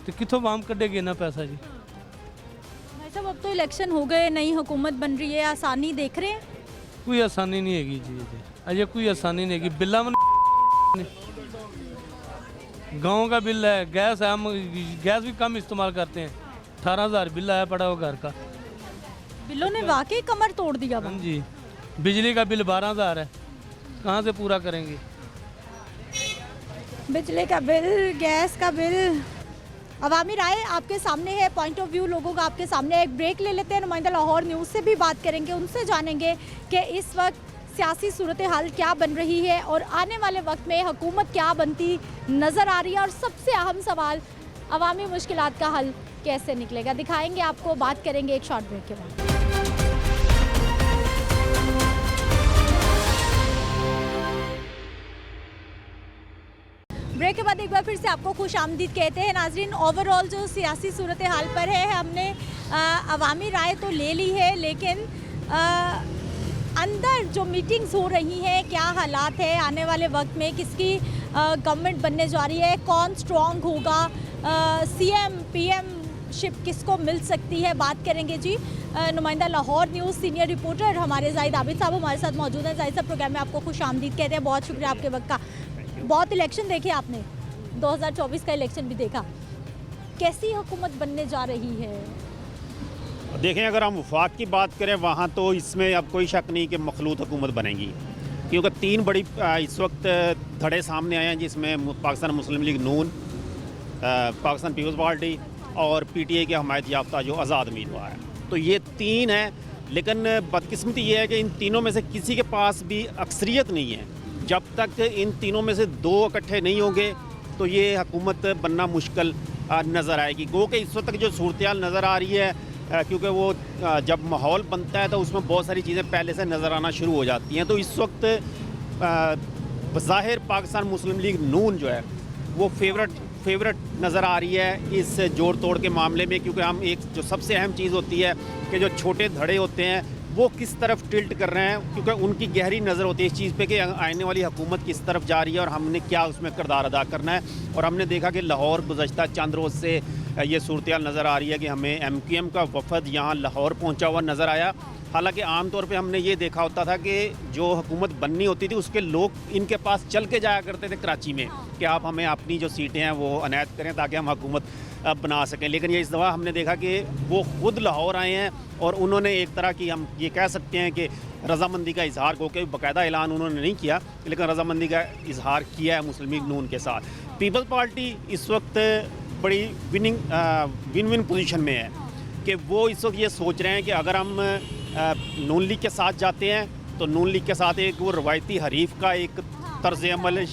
तो कितों आवाम कटेगी ना पैसा जी? भाई साहब, अब तो इलेक्शन हो गए, नई हुकूमत बन रही है, आसानी देख रहे हैं? कोई आसानी नहीं हैगी जी, अजय कोई आसानी नहीं हैगी। बिल्ला गांव का बिल है, गैस है, हम गैस भी कम इस्तेमाल करते हैं। 18,000 बिल आया पड़ा वो घर का। बिलों ने वाकई कमर तोड़ दिया। हाँ जी, बिजली का बिल 12,000 है, कहाँ से पूरा करेंगे? बिजली का बिल, गैस का बिल। अवामी राय आपके सामने है, पॉइंट ऑफ व्यू लोगों का आपके सामने। एक ब्रेक ले लेते हैं, नुमाइंदा लाहौर न्यूज़ से भी बात करेंगे, उनसे जानेंगे कि इस वक्त सियासी सूरत हाल क्या बन रही है और आने वाले वक्त में हुकूमत क्या बनती नज़र आ रही है, और सबसे अहम सवाल अवामी मुश्किलात का हल कैसे निकलेगा, दिखाएंगे आपको, बात करेंगे एक शॉर्ट ब्रेक के बाद। ब्रेक के बाद एक बार फिर से आपको खुश आमदीद कहते हैं नाजरीन। ओवरऑल जो सियासी सूरत हाल पर है, हमने अवामी राय तो ले ली है, लेकिन अंदर जो मीटिंग्स हो रही हैं, क्या हालात है, आने वाले वक्त में किसकी गवर्नमेंट बनने जा रही है, कौन स्ट्रॉन्ग होगा, सीएम पीएम लीडरशिप किसको मिल सकती है, बात करेंगे जी। नुमाइंदा लाहौर न्यूज़ सीनियर रिपोर्टर हमारे जाहिद आबिद साहब हमारे साथ मौजूद हैं। जाहिद साहब, प्रोग्राम में आपको खुश आमदीद कहते हैं, बहुत शुक्रिया आपके वक्त का। बहुत इलेक्शन देखे आपने, 2024 का इलेक्शन भी देखा, कैसी हुकूमत बनने जा रही है? देखें, अगर हम वफाक की बात करें वहाँ तो इसमें अब कोई शक नहीं कि मखलूत हुकूमत बनेगी, क्योंकि तीन बड़ी इस वक्त धड़े सामने आए हैं, जिसमें पाकिस्तान मुस्लिम लीग नून, पाकिस्तान पीपल्स पार्टी और PTI के हमायत याफ्ता जो आज़ाद उम्मीदवार है। तो ये तीन हैं, लेकिन बदकिस्मती ये है कि इन तीनों में से किसी के पास भी अक्सरियत नहीं है। जब तक इन तीनों में से दो इकट्ठे नहीं होंगे तो ये हुकूमत बनना मुश्किल नज़र आएगी। गो कि इस वक्त तक जो सूरत हाल नज़र आ रही है, क्योंकि वो जब माहौल बनता है तो उसमें बहुत सारी चीज़ें पहले से नज़र आना शुरू हो जाती हैं। तो इस वक्त बज़ाहिर पाकिस्तान मुस्लिम लीग नून जो है वो फेवरेट नज़र आ रही है इस जोड़ तोड़ के मामले में, क्योंकि हम एक जो सबसे अहम चीज़ होती है कि जो छोटे धड़े होते हैं वो किस तरफ टिल्ट कर रहे हैं, क्योंकि उनकी गहरी नज़र होती है इस चीज़ पे कि आने वाली हुकूमत किस तरफ जा रही है और हमने क्या उसमें किरदार अदा करना है। और हमने देखा कि लाहौर गुज़श्ता चंद रोज़ से ये सूरत हाल नज़र आ रही है कि हमें MQM का वफद यहाँ लाहौर पहुँचा हुआ नज़र आया। हालांकि आम तौर पे हमने ये देखा होता था कि जो हुकूमत बननी होती थी उसके लोग इनके पास चल के जाया करते थे कराची में कि आप हमें अपनी जो सीटें हैं वो अनायत करें ताकि हम हुकूमत बना सकें। लेकिन ये इस दफ़ा हमने देखा कि वो खुद लाहौर आए हैं और उन्होंने एक तरह की, हम ये कह सकते हैं कि रजामंदी का इजहार, को कि बाकायदा ऐलान उन्होंने नहीं किया, लेकिन रजामंदी का इजहार किया है मुस्लिम लीग नून के साथ। पीपल्स पार्टी इस वक्त बड़ी विन विन पोजीशन में है कि वो इस वक्त ये सोच रहे हैं कि अगर हम नून लीग के साथ जाते हैं तो नून लीग के साथ एक वो रवायती हरीफ का एक तर्ज अमल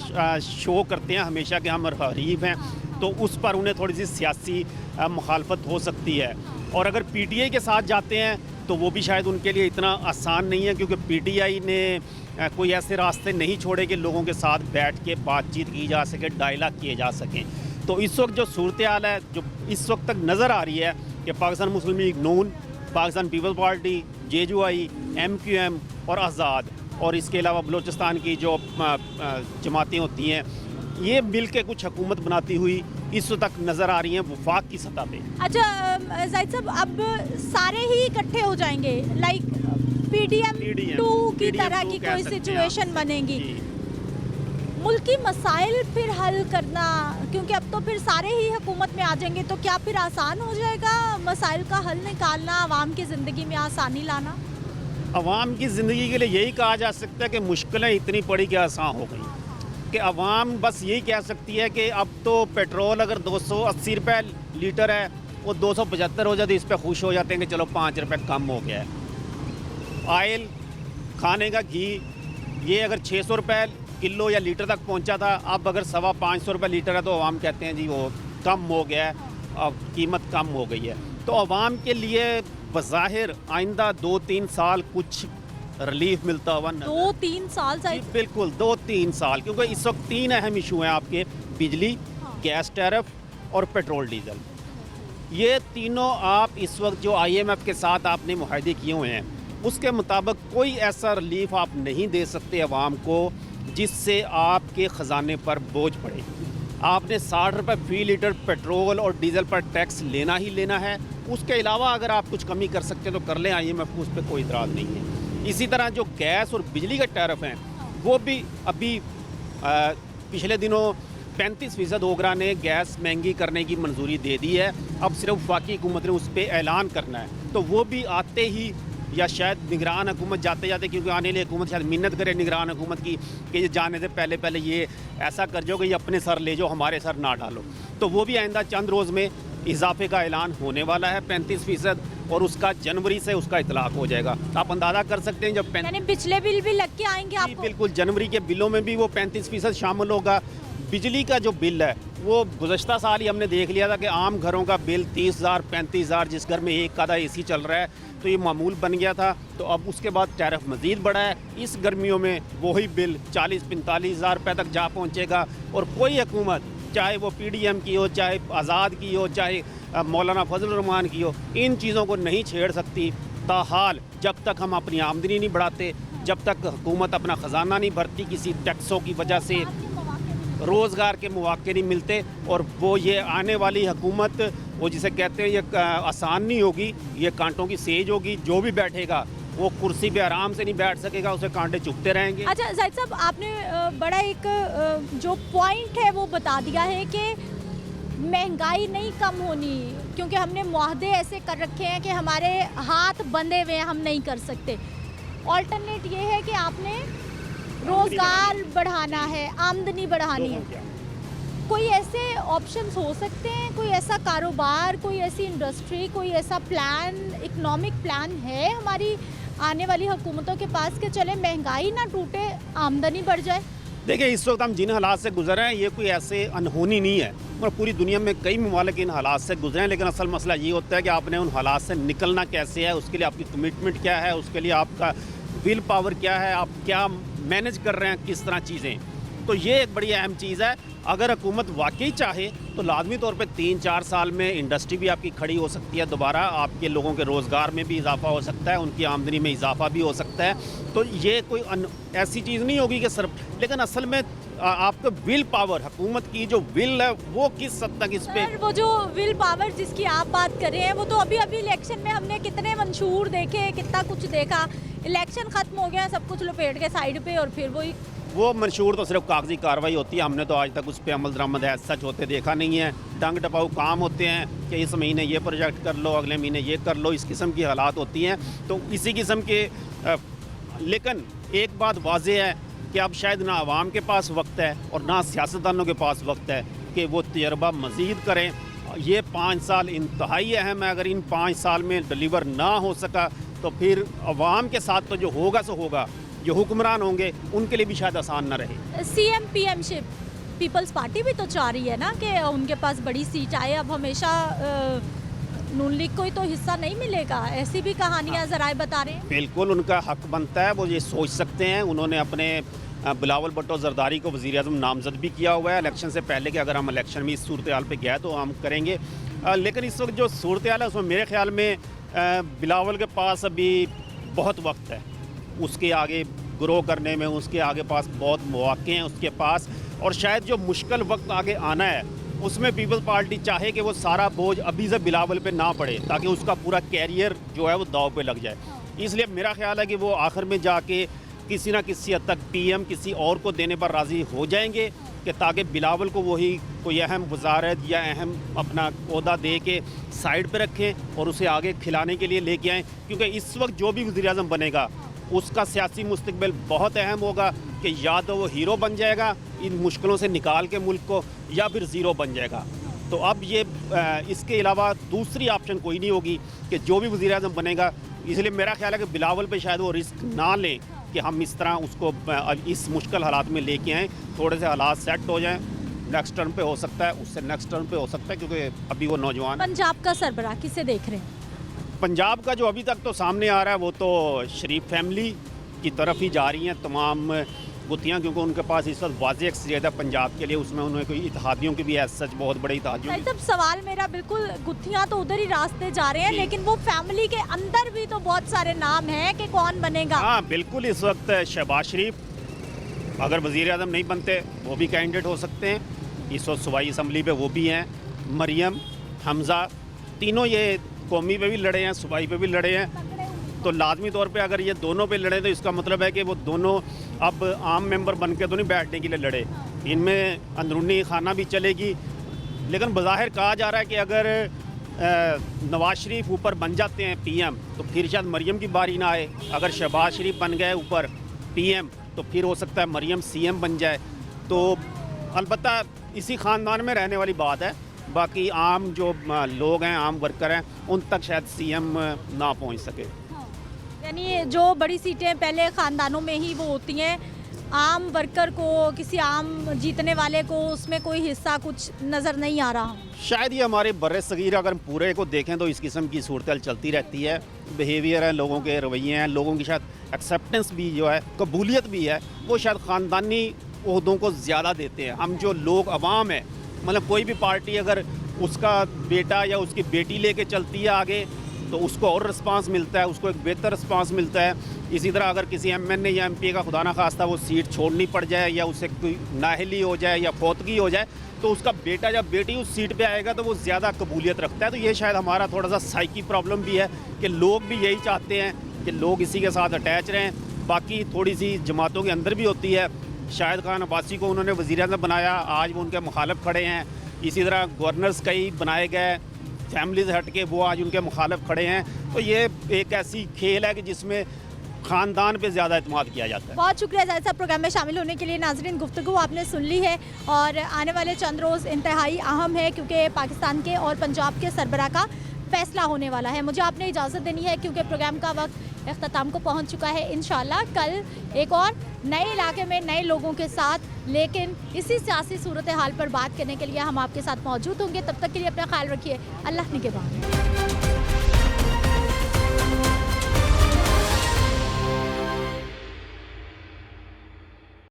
शो करते हैं हमेशा कि हम हरीफ हैं, तो उस पर उन्हें थोड़ी सी सियासी मुखालफत हो सकती है। और अगर PTI के साथ जाते हैं तो वो भी शायद उनके लिए इतना आसान नहीं है, क्योंकि PTI ने कोई ऐसे रास्ते नहीं छोड़े कि लोगों के साथ बैठ के बातचीत की जा सके, डायलॉग किए जा सकें। तो इस वक्त जो सूरत हाल है, जो इस वक्त तक नज़र आ रही है कि पाकिस्तान मुस्लिम लीग नून, पाकिस्तान पीपल्स पार्टी, JUI, MQM और आज़ाद, और इसके अलावा बलूचिस्तान की जो जमातें होती हैं, ये मिल के कुछ हुकूमत बनाती हुई इस वक्त तक नज़र आ रही हैं वफाक की सतह पे। अच्छा जाहिद साहब, अब सारे ही इकट्ठे हो जाएंगे, लाइक PDM 2 की तरह की कोई सिचुएशन बनेगी? मुल्की मसाइल फिर हल करना, क्योंकि अब तो फिर सारे ही हुकूमत में आ जाएंगे, तो क्या फिर आसान हो जाएगा मसाइल का हल निकालना, आवाम की ज़िंदगी में आसानी लाना? आवाम की ज़िंदगी के लिए यही कहा जा सकता है कि मुश्किलें इतनी पड़ी कि आसान हो गई कि आवाम बस यही कह सकती है कि अब तो पेट्रोल अगर 280 रुपये लीटर है वो 275 हो जाती है, इस पर खुश हो जाते हैं कि चलो 5 रुपये कम हो गया है। ऑयल, खाने का घी, ये अगर 600 रुपये किलो या लीटर तक पहुंचा था, अब अगर 550 रुपये लीटर है तो आवाम कहते हैं जी वो कम हो गया है, अब कीमत कम हो गई है। तो आवाम के लिए बज़ाहिर आइंदा 2-3 साल कुछ रिलीफ मिलता हुआ 2-3 साल जी, बिल्कुल 2-3 साल, क्योंकि इस वक्त 3 अहम इशू हैं आपके, बिजली, गैस टैरिफ और पेट्रोल डीजल। ये तीनों आप इस वक्त जो IMF के साथ आपने मुआहदे किए हुए हैं उसके मुताबिक कोई ऐसा रिलीफ आप नहीं दे सकते आवाम को जिससे आपके ख़जाने पर बोझ पड़े। आपने 60 रुपये फ़ी लीटर पेट्रोल और डीजल पर टैक्स लेना ही लेना है। उसके अलावा अगर आप कुछ कमी कर सकते हैं तो कर लें, IMF को उस पर कोई इतराज़ नहीं है। इसी तरह जो गैस और बिजली के टैरिफ हैं वो भी अभी पिछले दिनों 35% ओगरा ने गैस महंगी करने की मंजूरी दे दी है। अब सिर्फ वफाकी हुकूमत ने उस पर ऐलान करना है, तो वो भी आते ही या शायद निगरान हुकूमत जाते जाते, क्योंकि आने वाली हुकूमत शायद मिन्नत करे निगरान हुकूमत की कि ये जाने से पहले पहले ये ऐसा कर जाओ कि ये अपने सर ले जाओ, हमारे सर ना डालो, तो वो भी आइंदा चंद रोज़ में इजाफे का ऐलान होने वाला है 35%, और उसका जनवरी से उसका इतलाक हो जाएगा। आप अंदाज़ा कर सकते हैं जब यानी पिछले बिल भी लग के आएंगे आपको? बिल्कुल, जनवरी के बिलों में भी वो 35% शामिल होगा। बिजली का जो बिल है वो गुज़श्ता साल ही हमने देख लिया था कि आम घरों का बिल 30,000 35,000, जिस घर में एक आधा AC चल रहा है तो ये मामूल बन गया था। तो अब उसके बाद टैरिफ मज़ीद बढ़ा है, इस गर्मियों में वही बिल 40-45 हज़ार रुपये तक जा पहुँचेगा। और कोई हुकूमत, चाहे वो PDM की हो, चाहे आज़ाद की हो, चाहे मौलाना फजल रहमान की हो, इन चीज़ों को नहीं छेड़ सकती ताहाल जब तक हम अपनी आमदनी नहीं बढ़ाते, जब तक हुकूमत अपना ख़जाना नहीं भरती, किसी टैक्सों की वजह से रोज़गार के मौके नहीं मिलते। और वो ये आने वाली हुकूमत वो जिसे कहते हैं ये आसान नहीं होगी, ये कांटों की सेज होगी। जो भी बैठेगा वो कुर्सी पे आराम से नहीं बैठ सकेगा, उसे कांटे चुभते रहेंगे। अच्छा जाहिद साहब, आपने बड़ा एक जो पॉइंट है वो बता दिया है कि महंगाई नहीं कम होनी, क्योंकि हमने मुआहदे ऐसे कर रखे हैं कि हमारे हाथ बंधे हुए हैं, हम नहीं कर सकते। ऑल्टरनेट ये है कि आपने रोजगार बढ़ाना है, आमदनी बढ़ानी है। कोई ऐसे ऑप्शंस हो सकते हैं, कोई ऐसा कारोबार, कोई ऐसी इंडस्ट्री, कोई ऐसा प्लान, इकोनॉमिक प्लान है हमारी आने वाली हुकूमतों के पास कि चले महंगाई ना टूटे, आमदनी बढ़ जाए? देखिए, इस वक्त हम जिन हालात से गुजर रहे हैं ये कोई ऐसे अनहोनी नहीं है, और पूरी दुनिया में कई ममालिक इन हालात से गुजरे हैं। लेकिन असल मसला ये होता है कि आपने उन हालात से निकलना कैसे है, उसके लिए आपकी कमिटमेंट क्या है, उसके लिए आपका विल पावर क्या है, आप क्या मैनेज कर रहे हैं, किस तरह चीज़ें। तो ये एक बड़ी अहम चीज़ है। अगर हुकूमत वाकई चाहे तो लाजमी तौर पे 3-4 साल में इंडस्ट्री भी आपकी खड़ी हो सकती है दोबारा, आपके लोगों के रोज़गार में भी इजाफा हो सकता है, उनकी आमदनी में इजाफा भी हो सकता है। तो ये कोई ऐसी चीज़ नहीं होगी कि सिर्फ, लेकिन असल में आपका विल पावर, हुकूमत की जो विल है वो किस हद तक इस पे, वो जो विल पावर जिसकी आप बात कर रहे हैं वो तो अभी इलेक्शन में हमने कितने मंशूर देखे, कितना कुछ देखा, इलेक्शन खत्म हो गया, सब कुछ लपेट के साइड पे, और फिर वही वो मंशूर तो सिर्फ कागजी कार्रवाई होती है। हमने तो आज तक उस पर अमल दरामद है सच होते देखा नहीं है। डंग टपाऊ काम होते हैं कि इस महीने ये प्रोजेक्ट कर लो, अगले महीने ये कर लो, इस किस्म की हालात होती हैं। तो इसी किस्म के लेकिन एक बात वाज़ेह है कि अब शायद ना आवाम के पास वक्त है और ना सियासतदानों के पास वक्त है कि वो तजर्बा मज़ीद करें। ये 5 साल इंतहाई अहम है। अगर इन 5 साल में डिलीवर ना हो सका तो फिर आवाम के साथ तो जो होगा सो होगा, जो हुक्मरान होंगे उनके लिए भी शायद आसान ना रहे। सीएम पीएमशिप पीपल्स पार्टी भी तो चाह रही है ना कि उनके पास बड़ी सीट आए। अब हमेशा नून लीग को ही तो हिस्सा नहीं मिलेगा, ऐसी भी कहानियां जराए बता रहे हैं। बिल्कुल उनका हक बनता है, वो ये सोच सकते हैं। उन्होंने अपने बिलावल भुट्टो जरदारी को वज़ीर आज़म नामज़द भी किया हुआ है इलेक्शन से पहले कि अगर हम इलेक्शन में इस सूरत हाल पर गए तो हम करेंगे। लेकिन इस वक्त जो सूरत हाल है उसमें मेरे ख्याल में बिलावल के पास अभी बहुत वक्त है, उसके आगे ग्रो करने में, उसके आगे पास बहुत मौके हैं उसके पास। और शायद जो मुश्किल वक्त आगे आना है उसमें पीपल्स पार्टी चाहे कि वो सारा बोझ अभी से बिलावल पे ना पड़े, ताकि उसका पूरा कैरियर जो है वो दाव पे लग जाए। इसलिए मेरा ख्याल है कि वो आखिर में जाके किसी ना किसी हद तक पीएम किसी और को देने पर राज़ी हो जाएंगे कि ताकि बिलावल को वही कोई अहम वजारत या अहम अपना ओहदा दे के साइड पे रखें और उसे आगे खिलाने के लिए लेके आएँ। क्योंकि इस वक्त जो भी वज़ीर आज़म बनेगा उसका सियासी मुस्तकबिल बहुत अहम होगा कि या तो वो हीरो बन जाएगा इन मुश्किलों से निकाल के मुल्क को, या फिर ज़ीरो बन जाएगा। तो अब ये इसके अलावा दूसरी ऑप्शन कोई नहीं होगी कि जो भी वज़ीर आज़म बनेगा। इसलिए मेरा ख्याल है कि बिलावल पे शायद वो रिस्क ना लें कि हम इस तरह उसको इस मुश्किल हालात में लेके आएँ। थोड़े से हालात सेट हो जाएँ, नेक्स्ट टर्म पे हो सकता है, उससे नेक्स्ट टर्म पे हो सकता है, क्योंकि अभी वो नौजवान। पंजाब का सरबराह किसे देख रहे हैं? पंजाब का जो अभी तक तो सामने आ रहा है वो तो शरीफ फैमिली की तरफ ही जा रही हैं तमाम गुत्थियाँ, क्योंकि उनके पास इस वक्त वाज़ेह अक्सरियत है पंजाब के लिए। उसमें उन्होंने कोई इत्तेहादियों की भी है, सच बहुत बड़े इत्तेहादियों की। तब सवाल मेरा बिल्कुल, गुत्थियाँ तो उधर ही रास्ते जा रहे हैं, लेकिन वो फैमिली के अंदर भी तो बहुत सारे नाम हैं कि कौन बनेगा। हाँ बिल्कुल, इस वक्त शहबाज शरीफ अगर वज़ीर आज़म नहीं बनते वो भी कैंडिडेट हो सकते हैं। इस वक्त सूबाई असम्बली पे वो भी हैं। मरियम, हमज़ा, तीनों ये कौमी पे भी लड़े हैं, सूबाई पे भी लड़े हैं। तो लाजमी तौर पे अगर ये दोनों पे लड़े तो इसका मतलब है कि वो दोनों अब आम मेंबर बन के तो नहीं बैठने के लिए लड़े, इनमें अंदरूनी खाना भी चलेगी। लेकिन बज़ाहिर कहा जा रहा है कि अगर नवाज शरीफ ऊपर बन जाते हैं पीएम तो फिर शायद मरियम की बारी ना आए। अगर शहबाज शरीफ बन गए ऊपर पीएम तो फिर हो सकता है मरियम सीएम बन जाए। तो अलबत्ता इसी ख़ानदान में रहने वाली बात है। बाकी आम जो लोग हैं, आम वर्कर हैं, उन तक शायद सीएम ना पहुंच सके। यानी जो बड़ी सीटें पहले ख़ानदानों में ही वो होती हैं, आम वर्कर को, किसी आम जीतने वाले को उसमें कोई हिस्सा कुछ नज़र नहीं आ रहा। शायद ये हमारे बर्रे सगीर अगर पूरे को देखें तो इस किस्म की सूरत चलती रहती है। बिहेवियर है, लोगों के रवैये हैं, लोगों की शायद एक्सेप्टेंस भी जो है, कबूलियत भी है, वो शायद ख़ानदानी ओहदों को ज़्यादा देते हैं। हम जो लोग अवाम है, मतलब कोई भी पार्टी अगर उसका बेटा या उसकी बेटी लेके चलती है आगे तो उसको और रिस्पांस मिलता है, उसको एक बेहतर रिस्पांस मिलता है। इसी तरह अगर किसी MNA या MP का खुदा ना खास्ता वो सीट छोड़नी पड़ जाए या उसे कोई नाहली हो जाए या फौतगी हो जाए, तो उसका बेटा या बेटी उस सीट पे आएगा तो वो ज़्यादा कबूलियत रखता है। तो ये शायद हमारा थोड़ा सा साइकी प्रॉब्लम भी है कि लोग भी यही चाहते हैं कि लोग इसी के साथ अटैच रहें। बाकी थोड़ी सी जमातों के अंदर भी होती है। शाहिद खान अब्बासी को उन्होंने वज़ीर-ए-आज़म बनाया, आज वो उनके मुखालिफ खड़े हैं। इसी तरह गवर्नर्स कई बनाए गए, फैमिलीज हट के वो आज उनके मुखालिफ खड़े हैं। तो ये एक ऐसी खेल है कि जिसमें ख़ानदान पे ज़्यादा एतमाद किया जाता है। बहुत शुक्रिया ज़ाहिद साहब प्रोग्राम में शामिल होने के लिए। नाज़रीन, गुफ्तगू आपने सुन ली है और आने वाले चंद रोज़ इंतहाई अहम है क्योंकि पाकिस्तान के और पंजाब के सरबराह का फैसला होने वाला है। मुझे आपने इजाज़त देनी है क्योंकि प्रोग्राम का वक्त इख्तिताम को पहुंच चुका है। इंशाल्लाह कल एक और नए इलाके में नए लोगों के साथ, लेकिन इसी सियासी सूरत हाल पर बात करने के लिए हम आपके साथ मौजूद होंगे। तब तक के लिए अपना ख्याल रखिए। अल्लाह निगहबान।